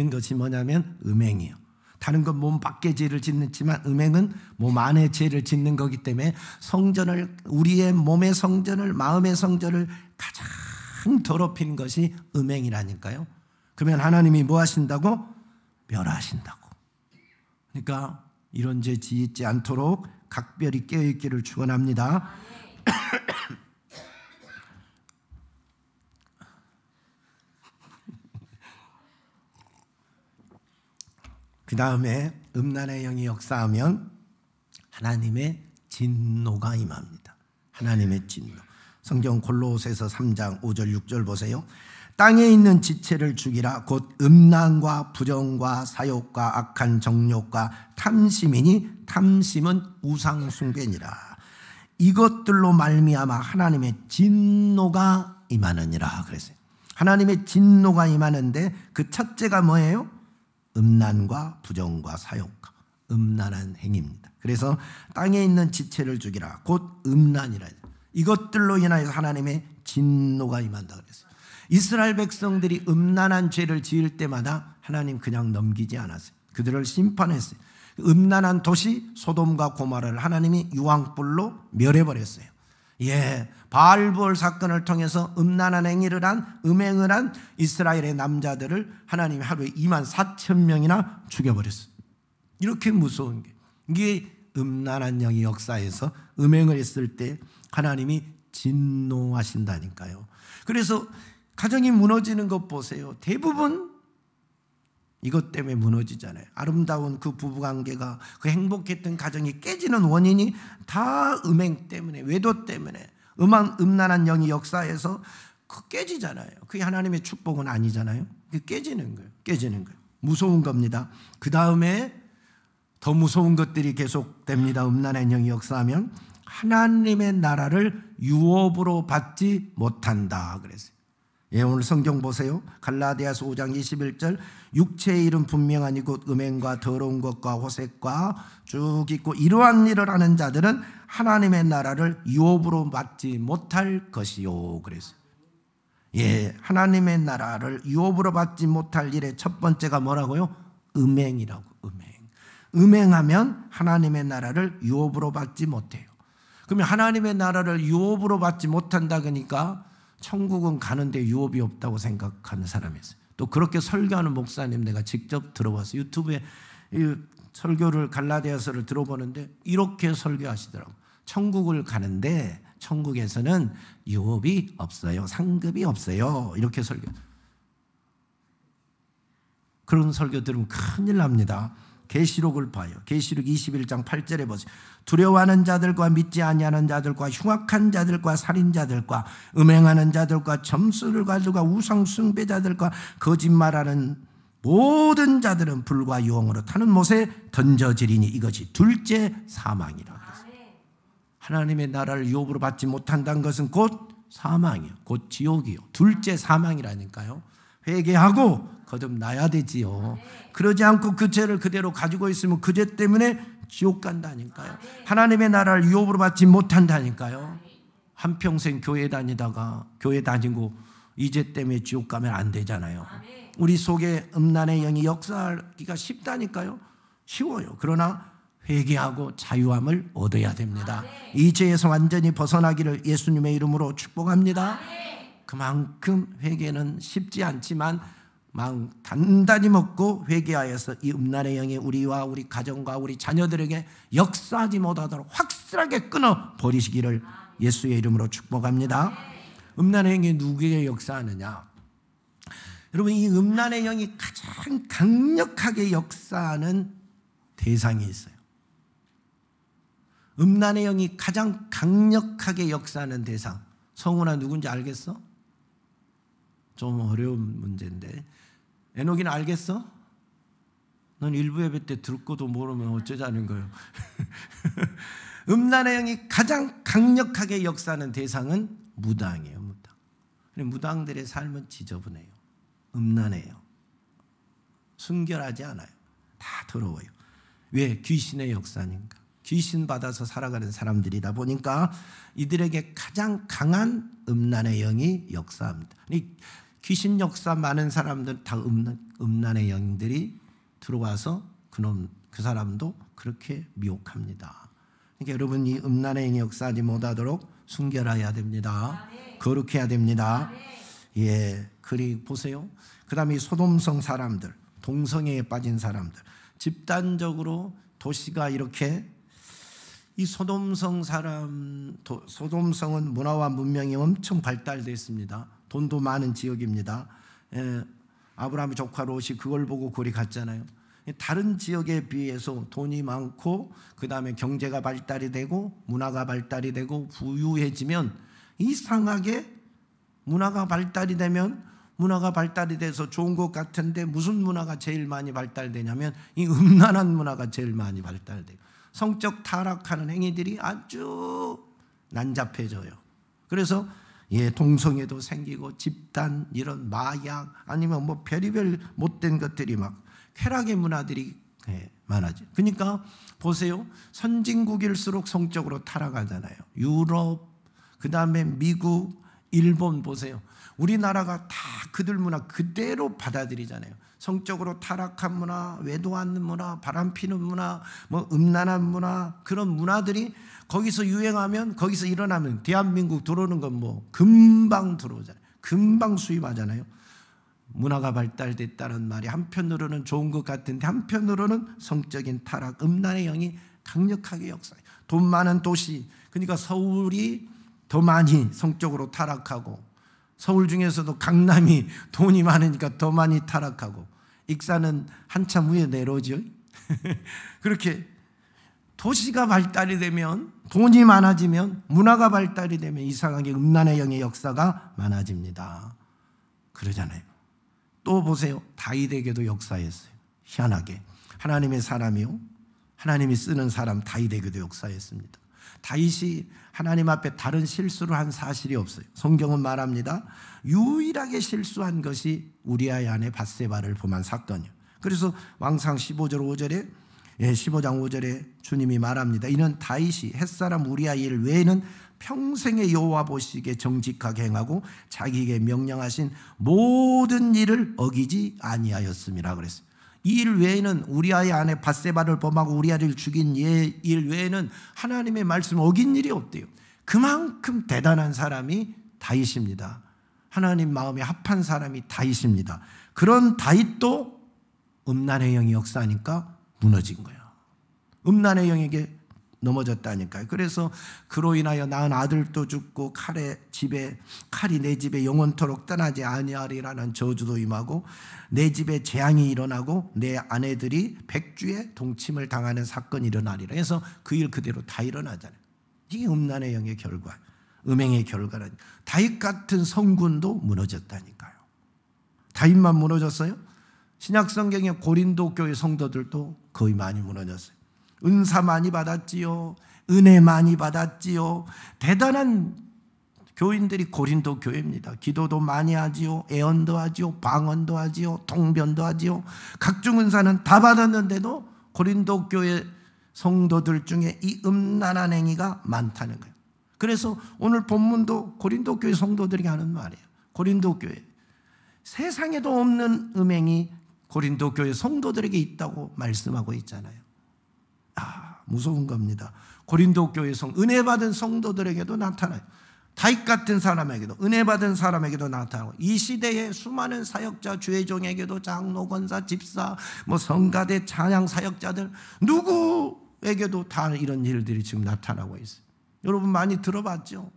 것이 뭐냐면 음행이에요. 다른 건 몸 밖의 죄를 짓지만 음행은 몸 안의 죄를 짓는 거기 때문에 성전을, 우리의 몸의 성전을, 마음의 성전을 가장 더럽히는 것이 음행이라니까요. 그러면 하나님이 뭐 하신다고? 멸하신다고. 그러니까 이런 죄 짓지 않도록 각별히 깨어있기를 축원합니다. 그 다음에 음란의 영이 역사하면 하나님의 진노가 임합니다. 하나님의 진노. 성경 골로새서 3장 5절 6절 보세요. 땅에 있는 지체를 죽이라. 곧 음란과 부정과 사욕과 악한 정욕과 탐심이니 탐심은 우상 숭배니라. 이것들로 말미암아 하나님의 진노가 임하느니라 그랬어요. 하나님의 진노가 임하는데 그 첫째가 뭐예요? 음란과 부정과 사욕과 음란한 행위입니다. 그래서 땅에 있는 지체를 죽이라. 곧 음란이라. 이것들로 인하여서 하나님의 진노가 임한다 그랬어요. 이스라엘 백성들이 음란한 죄를 지을 때마다 하나님 그냥 넘기지 않았어요. 그들을 심판했어요. 음란한 도시 소돔과 고모라를 하나님이 유황불로 멸해버렸어요. 예, 바알부올 사건을 통해서 음란한 행위를 한, 음행을 한 이스라엘의 남자들을 하나님이 하루에 24,000명이나 죽여버렸어요. 이렇게 무서운 게, 이게 음란한 영이 역사에서 음행을 했을 때 하나님이 진노하신다니까요. 그래서 가정이 무너지는 것 보세요. 대부분 이것 때문에 무너지잖아요. 아름다운 그 부부관계가, 그 행복했던 가정이 깨지는 원인이 다 음행 때문에, 외도 때문에, 음란한 영이 역사에서 깨지잖아요. 그게 하나님의 축복은 아니잖아요. 그게 깨지는 거예요. 무서운 겁니다. 그 다음에 더 무서운 것들이 계속됩니다. 음란한 영이 역사하면 하나님의 나라를 유업으로 받지 못한다 그랬어요. 예, 오늘 성경 보세요. 갈라디아서 5장 21절 육체의 일은 분명하니 곧 음행과 더러운 것과 호색과 쭉 있고 이러한 일을 하는 자들은 하나님의 나라를 유업으로 받지 못할 것이요 그랬어요. 예, 하나님의 나라를 유업으로 받지 못할 일의 첫 번째가 뭐라고요? 음행이라고. 음행하면 하나님의 나라를 유업으로 받지 못해요. 그러면 하나님의 나라를 유업으로 받지 못한다 그러니까 천국은 가는데 유업이 없다고 생각하는 사람이 있어요. 또 그렇게 설교하는 목사님 내가 직접 들어봤어요. 유튜브에 이 설교를 갈라디아서를 들어보는데 이렇게 설교하시더라고요. 천국을 가는데 천국에서는 유업이 없어요. 상급이 없어요. 이렇게 설교. 그런 설교 들으면 큰일 납니다. 계시록을 봐요. 계시록 21장 8절에 보세요. 두려워하는 자들과 믿지 아니하는 자들과 흉악한 자들과 살인자들과 음행하는 자들과 점수를 가지고 우상 숭배자들과 거짓말하는 모든 자들은 불과 유황으로 타는 못에 던져지리니 이것이 둘째 사망이라 그랬어요. 하나님의 나라를 유업으로 받지 못한다는 것은 곧 사망이요, 곧 지옥이요. 둘째 사망이라니까요. 회개하고 거듭나야 되지요. 그러지 않고 그 죄를 그대로 가지고 있으면 그 죄 때문에 지옥 간다니까요. 하나님의 나라를 유업으로 받지 못한다니까요. 한평생 교회 다니다가 교회 다니고 이 죄 때문에 지옥 가면 안 되잖아요. 우리 속에 음란의 영이 역사하기가 쉽다니까요. 쉬워요. 그러나 회개하고 자유함을 얻어야 됩니다. 이 죄에서 완전히 벗어나기를 예수님의 이름으로 축복합니다. 그만큼 회개는 쉽지 않지만 마음 단단히 먹고 회개하여서 이 음란의 영이 우리와 우리 가정과 우리 자녀들에게 역사하지 못하도록 확실하게 끊어 버리시기를 예수의 이름으로 축복합니다. 음란의 영이 누구에게 역사하느냐? 여러분, 이 음란의 영이 가장 강력하게 역사하는 대상이 있어요. 음란의 영이 가장 강력하게 역사하는 대상. 성훈아, 누군지 알겠어? 좀 어려운 문제인데. 에녹이는 알겠어? 넌 일부 예배 때 듣고도 모르면 어쩌자는 거예요. 음란의 영이 가장 강력하게 역사하는 대상은 무당이에요. 무당. 무당들의 삶은 지저분해요. 음란해요. 순결하지 않아요. 다 더러워요. 왜? 귀신의 역사니까. 귀신 받아서 살아가는 사람들이다 보니까 이들에게 가장 강한 음란의 영이 역사합니다. 귀신 역사 많은 사람들 다 음란의 영들이 들어와서 그 사람도 그렇게 미혹합니다. 그러니까 여러분, 이 음란의 영이 역사하지 못하도록 순결해야 됩니다. 거룩해야 됩니다. 예, 그리고 보세요. 그 다음에 이 소돔성 사람들, 동성애에 빠진 사람들, 집단적으로 도시가 이렇게 이 소돔성은 문화와 문명이 엄청 발달되어 있습니다. 돈도 많은 지역입니다. 아브라함의 조카 롯이 그걸 보고 거기 갔잖아요. 다른 지역에 비해서 돈이 많고 그 다음에 경제가 발달이 되고 문화가 발달이 되고 부유해지면 이상하게 문화가 발달이 돼서 좋은 것 같은데 무슨 문화가 제일 많이 발달되냐면 이 음란한 문화가 제일 많이 발달돼요. 성적 타락하는 행위들이 아주 난잡해져요. 그래서 동성애도 생기고 집단 이런 마약 아니면 뭐 별의별 못된 것들이 막 쾌락의 문화들이 많아져. 그러니까 보세요. 선진국일수록 성적으로 타락하잖아요. 유럽, 그 다음에 미국, 일본 보세요. 우리나라가 다 그들 문화 그대로 받아들이잖아요. 성적으로 타락한 문화, 외도하는 문화, 바람피는 문화, 뭐 음란한 문화, 그런 문화들이 거기서 유행하면, 거기서 일어나면 대한민국 들어오는 건 뭐 금방 들어오잖아요. 금방 수입하잖아요. 문화가 발달됐다는 말이 한편으로는 좋은 것 같은데 한편으로는 성적인 타락, 음란의 영이 강력하게 역사해요. 돈 많은 도시, 그러니까 서울이 더 많이 성적으로 타락하고, 서울 중에서도 강남이 돈이 많으니까 더 많이 타락하고, 익산은 한참 후에 내려오죠. 그렇게 도시가 발달이 되면, 돈이 많아지면, 문화가 발달이 되면 이상하게 음란의 영의 역사가 많아집니다. 그러잖아요. 또 보세요. 다윗에게도 역사했어요. 희한하게 하나님의 사람이요, 하나님이 쓰는 사람 다윗에게도 역사했습니다. 다윗이 하나님 앞에 다른 실수를 한 사실이 없어요. 성경은 말합니다. 유일하게 실수한 것이 우리아의 아내 밧세바를 범한 사건이에요. 그래서 왕상 15장 5절에 주님이 말합니다. 이는 다윗이 햇사람 우리아 일 외에는 평생의 여호와 보시기에 정직하게 행하고 자기에게 명령하신 모든 일을 어기지 아니하였음이라 그랬어요. 이 일 외에는 우리아의 아내 밧세바를 범하고 우리아를 죽인 일 외에는 하나님의 말씀을 어긴 일이 없대요. 그만큼 대단한 사람이 다윗입니다. 하나님 마음에 합한 사람이 다윗입니다. 그런 다윗도 음란의 영이 역사하니까 무너진 거예요. 음란의 영에게 넘어졌다니까요. 그래서 그로 인하여 낳은 아들도 죽고 칼이 내 집에 영원토록 떠나지 아니하리라는 저주도 임하고 내 집에 재앙이 일어나고 내 아내들이 백주에 동침을 당하는 사건이 일어나리라. 그래서 그 일 그대로 다 일어나잖아요. 이게 음란의 영의 결과, 음행의 결과는 다윗 같은 성군도 무너졌다니까요. 다윗만 무너졌어요? 신약 성경의 고린도 교회 성도들도 거의 많이 무너졌어요. 은사 많이 받았지요. 은혜 많이 받았지요. 대단한 교인들이 고린도 교회입니다. 기도도 많이 하지요. 애언도 하지요. 방언도 하지요. 통변도 하지요. 각종 은사는 다 받았는데도 고린도 교회 성도들 중에 이 음란한 행위가 많다는 거예요. 그래서 오늘 본문도 고린도 교회 성도들에게 하는 말이에요. 고린도 교회. 세상에도 없는 음행이 고린도 교회 성도들에게 있다고 말씀하고 있잖아요. 무서운 겁니다. 고린도 교회 은혜 받은 성도들에게도 나타나요. 다윗 같은 사람에게도, 은혜 받은 사람에게도 나타나고, 이 시대의 수많은 사역자, 주의 종에게도 장로, 권사, 집사, 성가대, 찬양 사역자들 누구에게도 다 이런 일들이 지금 나타나고 있어요. 여러분 많이 들어봤죠?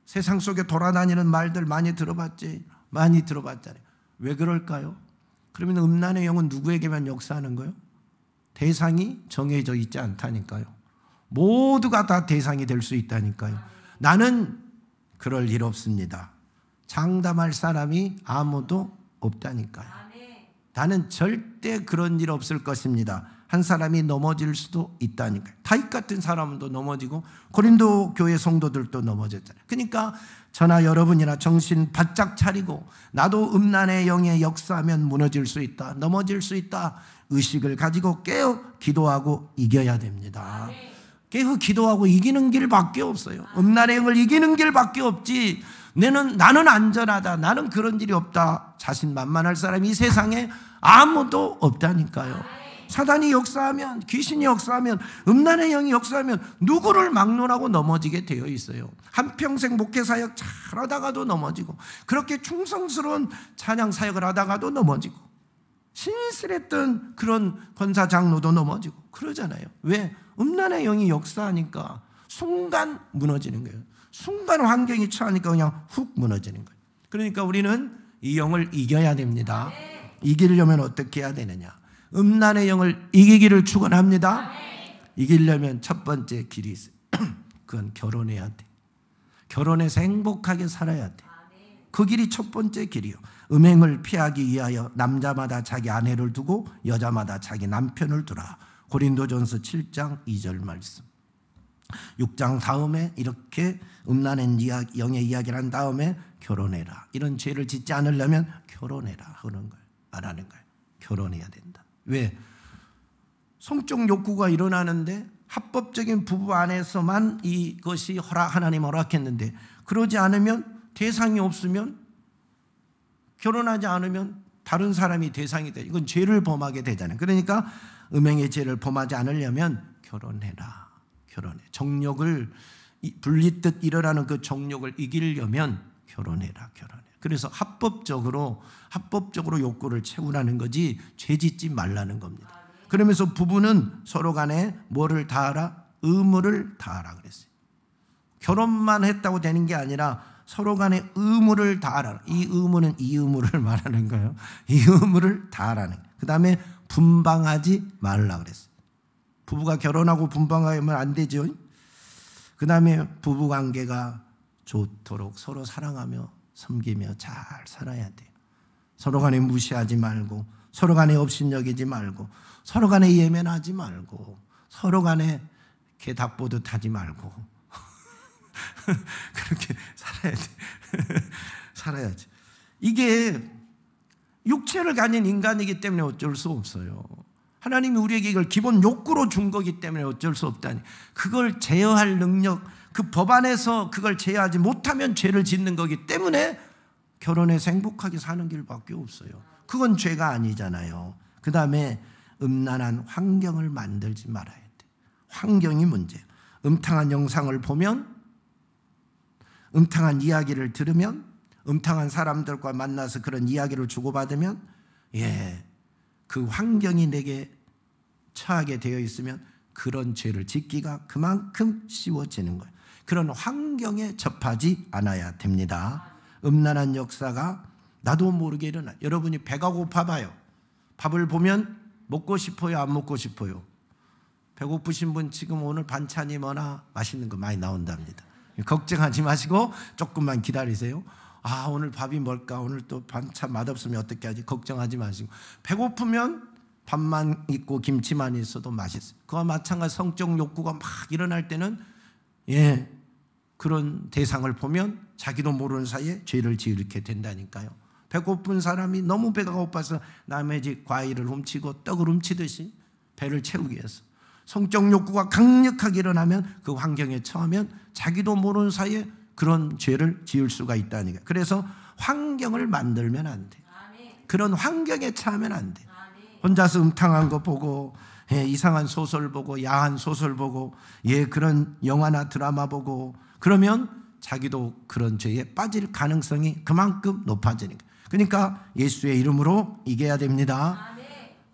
세상 속에 돌아다니는 말들 많이 들어봤지? 많이 들어봤잖아요. 왜 그럴까요? 그러면 음란의 영은 누구에게만 역사하는 거예요? 대상이 정해져 있지 않다니까요. 모두가 다 대상이 될 수 있다니까요. 나는 그럴 일 없습니다. 장담할 사람이 아무도 없다니까요. 나는 절대 그런 일 없을 것입니다. 한 사람이 넘어질 수도 있다니까요. 다윗 같은 사람도 넘어지고 고린도 교회 성도들도 넘어졌잖아요. 그러니까 저나 여러분이나 정신 바짝 차리고 나도 음란의 영에 역사하면 무너질 수 있다, 넘어질 수 있다, 의식을 가지고 깨어 기도하고 이겨야 됩니다. 깨어 기도하고 이기는 길밖에 없어요. 음란의 영을 이기는 길밖에 없지. 나는 안전하다, 나는 그런 일이 없다, 자신만만할 사람이 이 세상에 아무도 없다니까요. 사단이 역사하면, 귀신이 역사하면, 음란의 영이 역사하면 누구를 막론하고 넘어지게 되어 있어요. 한평생 목회사역 잘하다가도 넘어지고, 그렇게 충성스러운 찬양 사역을 하다가도 넘어지고, 신실했던 그런 권사 장로도 넘어지고 그러잖아요. 왜? 음란의 영이 역사하니까 순간 무너지는 거예요. 순간 환경이 처하니까 그냥 훅 무너지는 거예요. 그러니까 우리는 이 영을 이겨야 됩니다. 이기려면 어떻게 해야 되느냐? 음란의 영을 이기기를 축원합니다. 이기려면 첫 번째 길이 있어요. 그건 결혼해야 돼. 결혼해서 행복하게 살아야 돼. 그 길이 첫 번째 길이요. 음행을 피하기 위하여 남자마다 자기 아내를 두고 여자마다 자기 남편을 두라. 고린도전서 7장 2절 말씀. 6장 다음에 이렇게 음란한 영의 이야기를 한 다음에 결혼해라. 이런 죄를 짓지 않으려면 결혼해라 하는 거예요. 말하는 거예요. 결혼해야 된다. 왜? 성적 욕구가 일어나는데 합법적인 부부 안에서만 이것이 하나님 허락했는데, 그러지 않으면, 대상이 없으면, 결혼하지 않으면 다른 사람이 대상이 돼. 이건 죄를 범하게 되잖아요. 그러니까 음행의 죄를 범하지 않으려면 결혼해라. 결혼해. 정욕을 불리듯 일어나는 그 정욕을 이기려면 결혼해라. 결혼해. 그래서 합법적으로 욕구를 채우라는 거지 죄 짓지 말라는 겁니다. 그러면서 부부는 서로 간에 뭐를 다하라? 의무를 다하라 그랬어요. 결혼만 했다고 되는 게 아니라 서로 간에 의무를 다하라. 이 의무는 이 의무를 말하는 거예요. 이 의무를 다하라는 거예요. 그 다음에 분방하지 말라 그랬어요. 부부가 결혼하고 분방하면 안 되죠. 그 다음에 부부관계가 좋도록 서로 사랑하며 섬기며 잘 살아야 돼요. 서로 간에 무시하지 말고, 서로 간에 업신여기지 말고, 서로 간에 예면하지 말고, 서로 간에 개 닭보듯 하지 말고 그렇게 살아야 돼. 살아야지. 이게 육체를 가진 인간이기 때문에 어쩔 수 없어요. 하나님이 우리에게 이걸 기본 욕구로 준 거기 때문에 어쩔 수 없다니. 그걸 제어할 능력, 그 법 안에서 그걸 제어하지 못하면 죄를 짓는 거기 때문에 결혼해서 행복하게 사는 길밖에 없어요. 그건 죄가 아니잖아요. 그 다음에 음란한 환경을 만들지 말아야 돼. 환경이 문제예요. 음탕한 영상을 보면, 음탕한 이야기를 들으면, 음탕한 사람들과 만나서 그런 이야기를 주고받으면, 그 환경이 내게 처하게 되어 있으면 그런 죄를 짓기가 그만큼 쉬워지는 거예요. 그런 환경에 접하지 않아야 됩니다. 음란한 역사가 나도 모르게 일어나. 여러분이 배가 고파봐요. 밥을 보면 먹고 싶어요, 안 먹고 싶어요? 배고프신 분 지금 오늘 반찬이 뭐나 맛있는 거 많이 나온답니다. 걱정하지 마시고 조금만 기다리세요. 오늘 밥이 뭘까? 오늘 또 반찬 맛없으면 어떻게 하지? 걱정하지 마시고, 배고프면 밥만 있고 김치만 있어도 맛있어요. 그와 마찬가지 성적 욕구가 막 일어날 때는 그런 대상을 보면 자기도 모르는 사이에 죄를 지으게 된다니까요. 배고픈 사람이 너무 배가 고파서 남의 집 과일을 훔치고 떡을 훔치듯이 배를 채우기 위해서 성적 욕구가 강력하게 일어나면 그 환경에 처하면 자기도 모르는 사이에 그런 죄를 지을 수가 있다니까. 그래서 환경을 만들면 안 돼. 그런 환경에 처하면 안 돼. 혼자서 음탕한 거 보고, 이상한 소설 보고, 야한 소설 보고, 그런 영화나 드라마 보고, 그러면 자기도 그런 죄에 빠질 가능성이 그만큼 높아지니까. 그러니까 예수의 이름으로 이겨야 됩니다.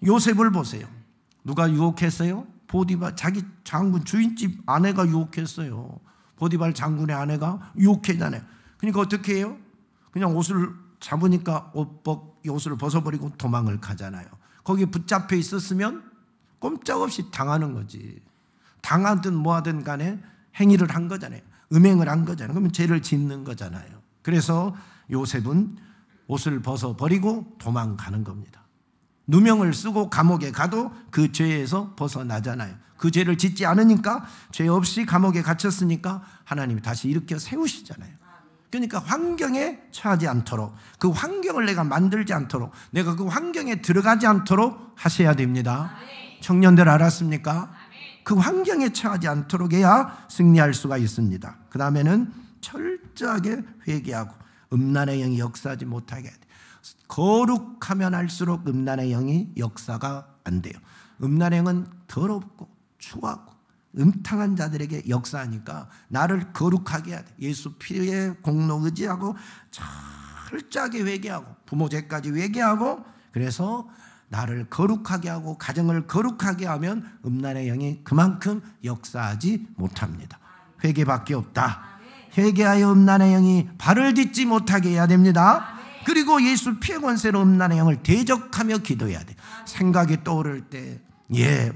요셉을 보세요. 누가 유혹했어요? 보디발, 자기 장군 주인집 아내가 유혹했어요. 보디발 장군의 아내가 유혹했잖아요. 그러니까 어떻게 해요? 그냥 옷을 잡으니까 옷을 벗어버리고 도망을 가잖아요. 거기에 붙잡혀 있었으면 꼼짝없이 당하는 거지. 당하든 뭐하든 간에 행위를 한 거잖아요. 음행을 한 거잖아요. 그러면 죄를 짓는 거잖아요. 그래서 요셉은 옷을 벗어버리고 도망가는 겁니다. 누명을 쓰고 감옥에 가도 그 죄에서 벗어나잖아요. 그 죄를 짓지 않으니까, 죄 없이 감옥에 갇혔으니까 하나님이 다시 일으켜 세우시잖아요. 그러니까 환경에 처하지 않도록, 그 환경을 내가 만들지 않도록, 내가 그 환경에 들어가지 않도록 하셔야 됩니다. 청년들 알았습니까? 그 환경에 처하지 않도록 해야 승리할 수가 있습니다. 그 다음에는 철저하게 회개하고 음란의 영이 역사하지 못하게 해야 돼요. 거룩하면 할수록 음란의 영이 역사가 안 돼요. 음란의 영은 더럽고 추하고 음탕한 자들에게 역사하니까 나를 거룩하게 해야 돼. 예수 피의 공로 의지하고 철저하게 회개하고 부모 죄까지 회개하고, 그래서 나를 거룩하게 하고 가정을 거룩하게 하면 음란의 영이 그만큼 역사하지 못합니다. 회개밖에 없다. 회개하여 음란의 영이 발을 딛지 못하게 해야 됩니다. 그리고 예수 피의 권세로 음란의 영을 대적하며 기도해야 돼. 생각이 떠오를 때,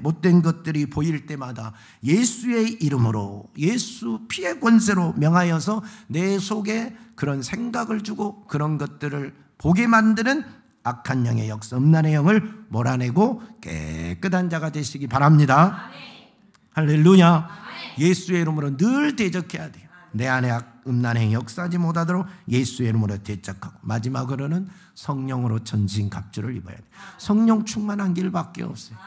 못된 것들이 보일 때마다 예수의 이름으로, 예수 피의 권세로 명하여서 내 속에 그런 생각을 주고 그런 것들을 보게 만드는 악한 영의 역사, 음란의 영을 몰아내고 깨끗한 자가 되시기 바랍니다. 할렐루야. 예수의 이름으로 늘 대적해야 돼요. 내 안에 음란의 역사하지 못하도록 예수의 이름으로 대적하고, 마지막으로는 성령으로 전신갑주를 입어야 돼요. 성령 충만한 길밖에 없어요.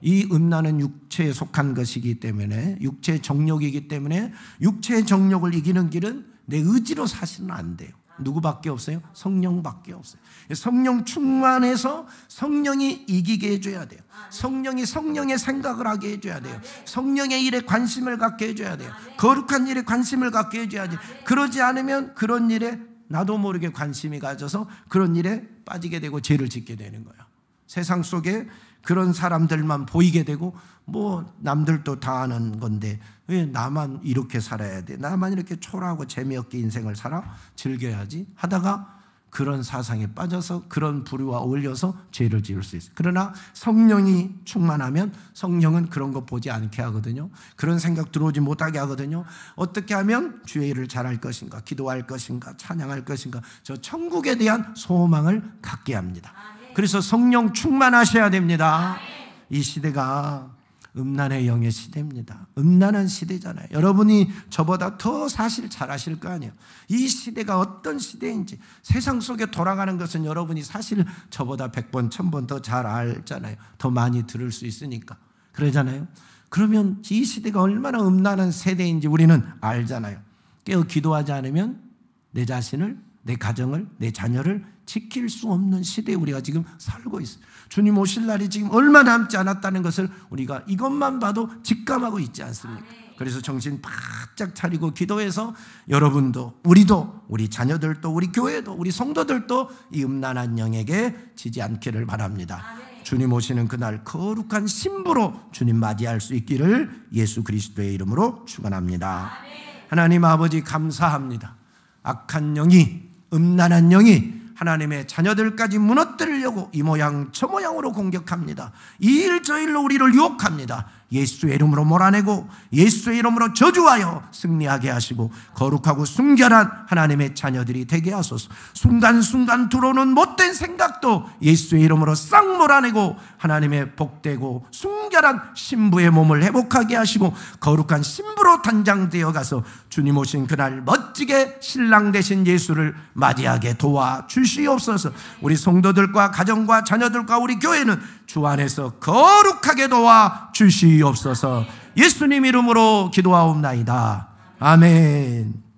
이 음란은 육체에 속한 것이기 때문에, 육체의 정욕이기 때문에, 육체의 정욕을 이기는 길은 내 의지로 사실은 안 돼요. 누구밖에 없어요? 성령밖에 없어요. 성령 충만해서 성령이 이기게 해줘야 돼요. 성령이 성령의 생각을 하게 해줘야 돼요. 성령의 일에 관심을 갖게 해줘야 돼요. 거룩한 일에 관심을 갖게 해줘야 돼요. 그러지 않으면 그런 일에 나도 모르게 관심이 가져서 그런 일에 빠지게 되고 죄를 짓게 되는 거예요. 세상 속에 그런 사람들만 보이게 되고, 남들도 다 아는 건데 왜 나만 이렇게 살아야 돼? 나만 이렇게 초라하고 재미없게 인생을 살아? 즐겨야지 하다가 그런 사상에 빠져서 그런 부류와 어울려서 죄를 지을 수 있어요. 그러나 성령이 충만하면 성령은 그런 거 보지 않게 하거든요. 그런 생각 들어오지 못하게 하거든요. 어떻게 하면 주의 일을 잘할 것인가, 기도할 것인가, 찬양할 것인가, 저 천국에 대한 소망을 갖게 합니다. 그래서 성령 충만하셔야 됩니다. 이 시대가 음란의 영의 시대입니다. 음란한 시대잖아요. 여러분이 저보다 더 사실 잘 아실 거 아니에요. 이 시대가 어떤 시대인지, 세상 속에 돌아가는 것은 여러분이 사실 저보다 100번, 1000번 더 잘 알잖아요. 더 많이 들을 수 있으니까. 그러잖아요. 그러면 이 시대가 얼마나 음란한 세대인지 우리는 알잖아요. 깨어 기도하지 않으면 내 내 가정을, 내 자녀를 지킬 수 없는 시대에 우리가 지금 살고 있어요. 주님 오실 날이 지금 얼마 남지 않았다는 것을 우리가 이것만 봐도 직감하고 있지 않습니까? 그래서 정신 바짝 차리고 기도해서 여러분도, 우리도, 우리 자녀들도, 우리 교회도, 우리 성도들도 이 음란한 영에게 지지 않기를 바랍니다. 주님 오시는 그날 거룩한 신부로 주님 맞이할 수 있기를 예수 그리스도의 이름으로 축원합니다. 하나님 아버지 감사합니다. 악한 영이, 음란한 영이 하나님의 자녀들까지 무너뜨리려고 이 모양 저 모양으로 공격합니다. 이 일 저 일로 우리를 유혹합니다. 예수의 이름으로 몰아내고 예수의 이름으로 저주하여 승리하게 하시고 거룩하고 순결한 하나님의 자녀들이 되게 하소서. 순간순간 들어오는 못된 생각도 예수의 이름으로 싹 몰아내고 하나님의 복되고 순결한 신부의 몸을 회복하게 하시고 거룩한 신부로 단장되어 가서 주님 오신 그날 멋지게 신랑 되신 예수를 맞이하게 도와주시옵소서. 우리 성도들과 가정과 자녀들과 우리 교회는 주 안에서 거룩하게 도와주시옵소서. 예수님 이름으로 기도하옵나이다. 아멘.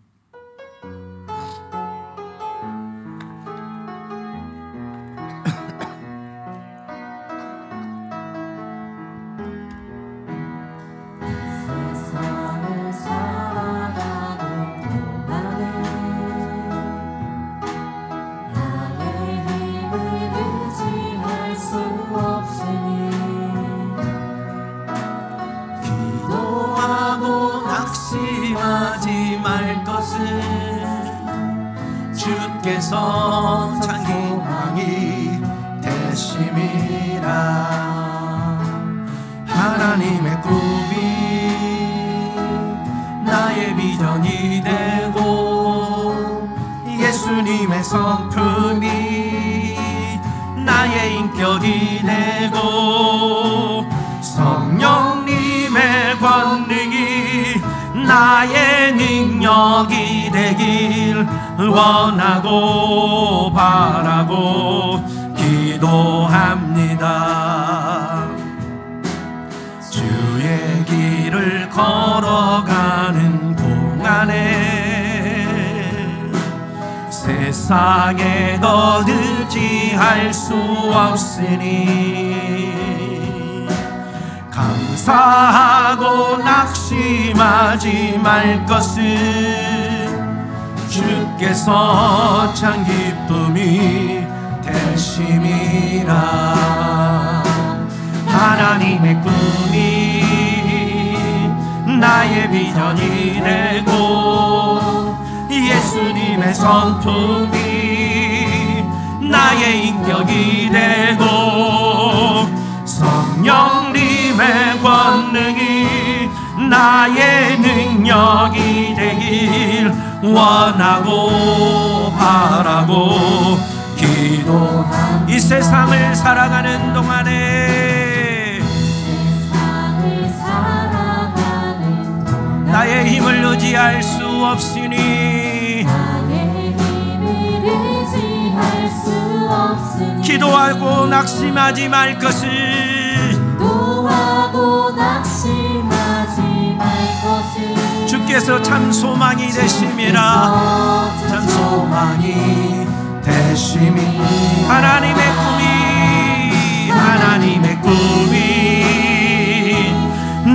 주께서 찬송왕이 되심이라. 하나님의 꿈이 나의 비전이 되고 예수님의 성품이 나의 인격이 되고 성령님의 권능이 나의 능력이 되길 원하고 바라고 기도합니다. 주의 길을 걸어가는 동안에 세상에 더 의지할 수 없으니 감사하고 낙심하지 말 것은 주께서 참 기쁨이 되심이라. 하나님의 꿈이 나의 비전이 되고 예수님의 성품이 나의 인격이 되고 성령님의 권능이 나의 능력이 되길 원하고 바라고 기도합니다. 이 세상을 살아가는 동안에 나의 힘을 의지할 수 없으니 기도하고 낙심하지 말 것을 주께서 참 소망이 되심이라. 참 소망이 되심이 하나님의 꿈이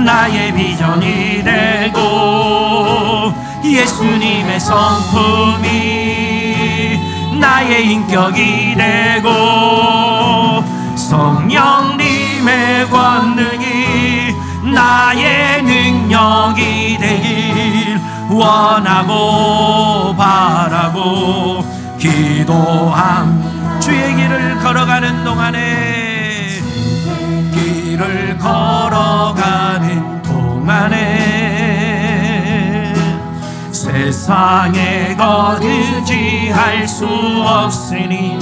나의 비전이 되고 예수님의 성품이 나의 인격이 되고 성령님의 권능이 나의 능력이 되길 원하고 바라고 기도함. 주의 길을 걸어가는 동안에 세상에 것 의지할 수 없으니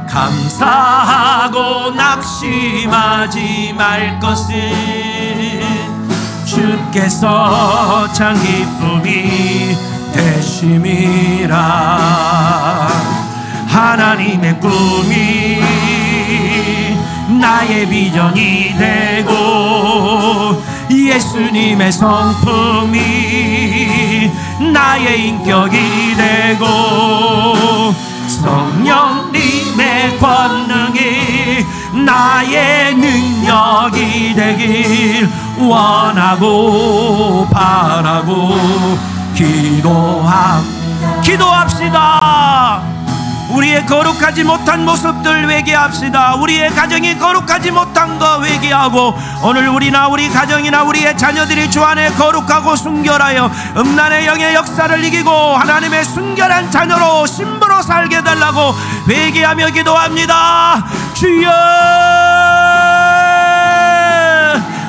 감사하고 낙심하지 말 것은 주께서 참 기쁨이 되심이라. 하나님의 꿈이 나의 비전이 되고 예수님의 성품이 나의 인격이 되고 성령님의 권능이 나의 능력이 되길 원하고 바라고 기도합시다. 우리의 거룩하지 못한 모습들 회개합시다. 우리의 가정이 거룩하지 못한 거 회개하고 오늘 우리나 우리 가정이나 우리의 자녀들이 주 안에 거룩하고 순결하여 음란의 영의 역사를 이기고 하나님의 순결한 자녀로 신부로 살게 해달라고 회개하며 기도합니다. 주여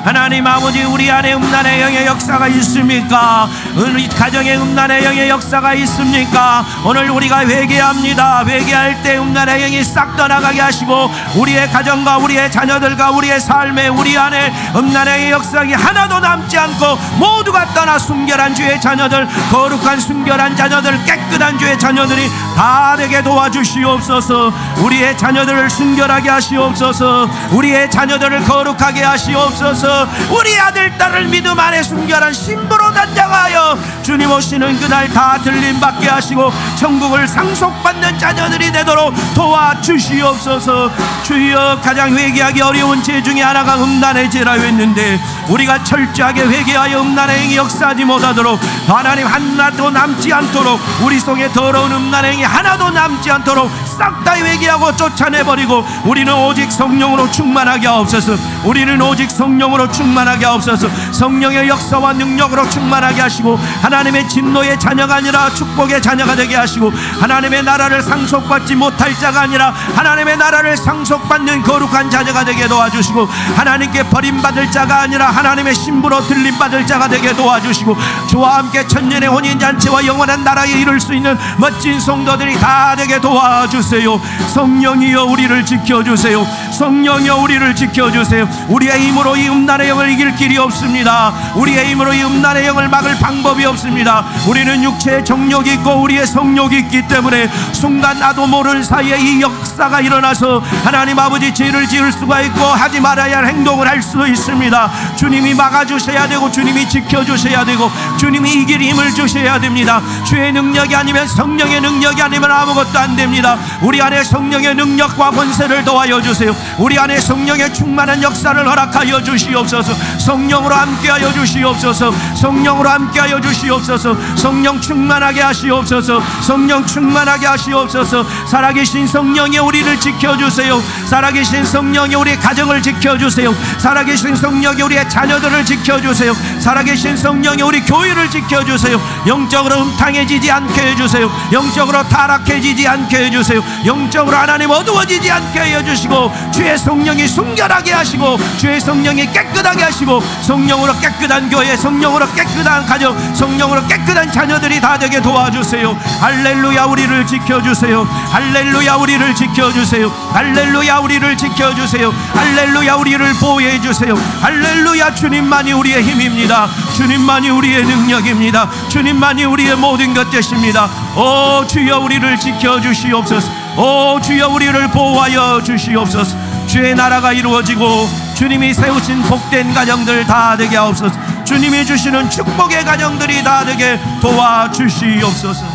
하나님 아버지, 우리 안에 음란의 영의 역사가 있습니까? 우리 가정에 음란의 영의 역사가 있습니까? 오늘 우리가 회개합니다. 회개할 때 음란의 영이 싹 떠나가게 하시고 우리의 가정과 우리의 자녀들과 우리의 삶에 우리 안에 음란의 영의 역사가 하나도 남지 않고 모두가 떠나 순결한 주의 자녀들, 거룩한 순결한 자녀들, 깨끗한 주의 자녀들이 다 되게 도와주시옵소서. 우리의 자녀들을 순결하게 하시옵소서. 우리의 자녀들을 거룩하게 하시옵소서. 우리 아들 딸을 믿음 안에 순결한 신부로 단장하여 주님 오시는 그날 다 들림받게 하시고 천국을 상속받는 자녀들이 되도록 도와주시옵소서. 주여, 가장 회개하기 어려운 죄 중에 하나가 음란의 죄라고 했는데 우리가 철저하게 회개하여 음란의 행위 역사하지 못하도록 하나님 하나도 남지 않도록 우리 속에 더러운 음란의 행위 하나도 남지 않도록 싹 다 회개하고 쫓아내버리고 우리는 오직 성령으로 충만하게 하옵소서. 우리는 오직 성령으로 충만하게 하옵소서. 성령의 역사와 능력으로 충만하게 하시고 하나님의 진노의 자녀가 아니라 축복의 자녀가 되게 하시고 하나님의 나라를 상속받지 못할 자가 아니라 하나님의 나라를 상속받는 거룩한 자녀가 되게 도와주시고 하나님께 버림받을 자가 아니라 하나님의 신부로 들림받을 자가 되게 도와주시고 주와 함께 천년의 혼인잔치와 영원한 나라에 이룰 수 있는 멋진 성도들이 다 되게 도와주세요. 성령이여 우리를 지켜주세요. 성령이여 우리를 지켜주세요. 우리의 힘으로 이 음란의 영을 이길 길이 없습니다. 우리의 힘으로 이 음란의 영을 막을 방법이 없습니다. 우리는 육체의 정욕이 있고 우리의 성욕이 있기 때문에 순간 나도 모르는 사이에 이 역사가 일어나서 하나님 아버지 죄를 지을 수가 있고 하지 말아야 할 행동을 할 수도 있습니다. 주님이 막아주셔야 되고 주님이 지켜주셔야 되고 주님이 이길 힘을 주셔야 됩니다. 주의 능력이 아니면 성령의 능력이 아니면 아무것도 안 됩니다. 우리 안에 성령의 능력과 권세를 더하여 주세요. 우리 안에 성령의 충만한 역사를 허락하여 주시옵소서. 성령으로 함께하여 주시옵소서. 성령으로 함께하여 주시옵소서. 성령 충만하게 하시옵소서. 성령 충만하게 하시옵소서. 살아계신 성령이 우리를 지켜주세요. 살아계신 성령이 우리 가정을 지켜주세요. 살아계신 성령이 우리의 자녀들을 지켜주세요. 살아계신 성령이 우리 교회를 지켜주세요. 영적으로 음탕해지지 않게 해주세요. 영적으로 타락해지지 않게 해주세요. 영적으로 하나님 어두워지지 않게 해주시고 주의 성령이 순결하게 하시고 주의 성령이 깨끗하게 하시고 성령으로 깨끗한 교회, 성령으로 깨끗한 가정, 성령으로 깨끗한 자녀들이 다 되게 도와주세요. 할렐루야, 우리를 지켜주세요. 할렐루야, 우리를 지켜주세요. 할렐루야, 우리를 지켜주세요. 할렐루야, 우리를 보호해주세요. 할렐루야, 주님만이 우리의 힘입니다. 주님만이 우리의 능력입니다. 주님만이 우리의 모든 것 되십니다. 오 주여, 우리를 지켜주시옵소서. 오 주여, 우리를 보호하여 주시옵소서. 주의 나라가 이루어지고 주님이 세우신 복된 가정들 다 되게 하옵소서. 주님이 주시는 축복의 가정들이 다 되게 도와주시옵소서.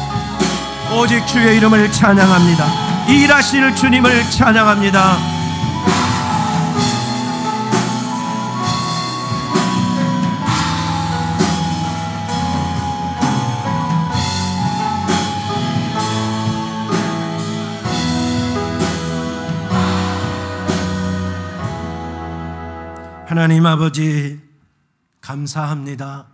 오직 주의 이름을 찬양합니다. 일하실 주님을 찬양합니다. 하나님 아버지, 감사합니다.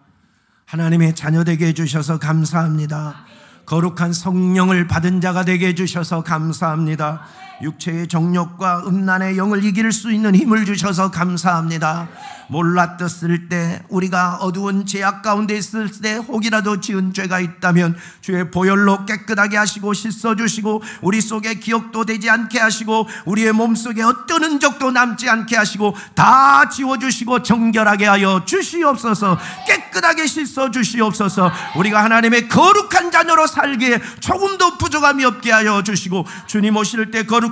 하나님의 자녀 되게 해주셔서 감사합니다. 거룩한 성령을 받은 자가 되게 해주셔서 감사합니다. 육체의 정욕과 음란의 영을 이길 수 있는 힘을 주셔서 감사합니다. 몰랐을 때, 우리가 어두운 죄악 가운데 있을 때 혹이라도 지은 죄가 있다면 주의 보혈로 깨끗하게 하시고 씻어주시고 우리 속에 기억도 되지 않게 하시고 우리의 몸속에 어떤 흔적도 남지 않게 하시고 다 지워주시고 정결하게 하여 주시옵소서. 깨끗하게 씻어주시옵소서. 우리가 하나님의 거룩한 자녀로 살기에 조금도 부족함이 없게 하여 주시고 주님 오실 때 거룩한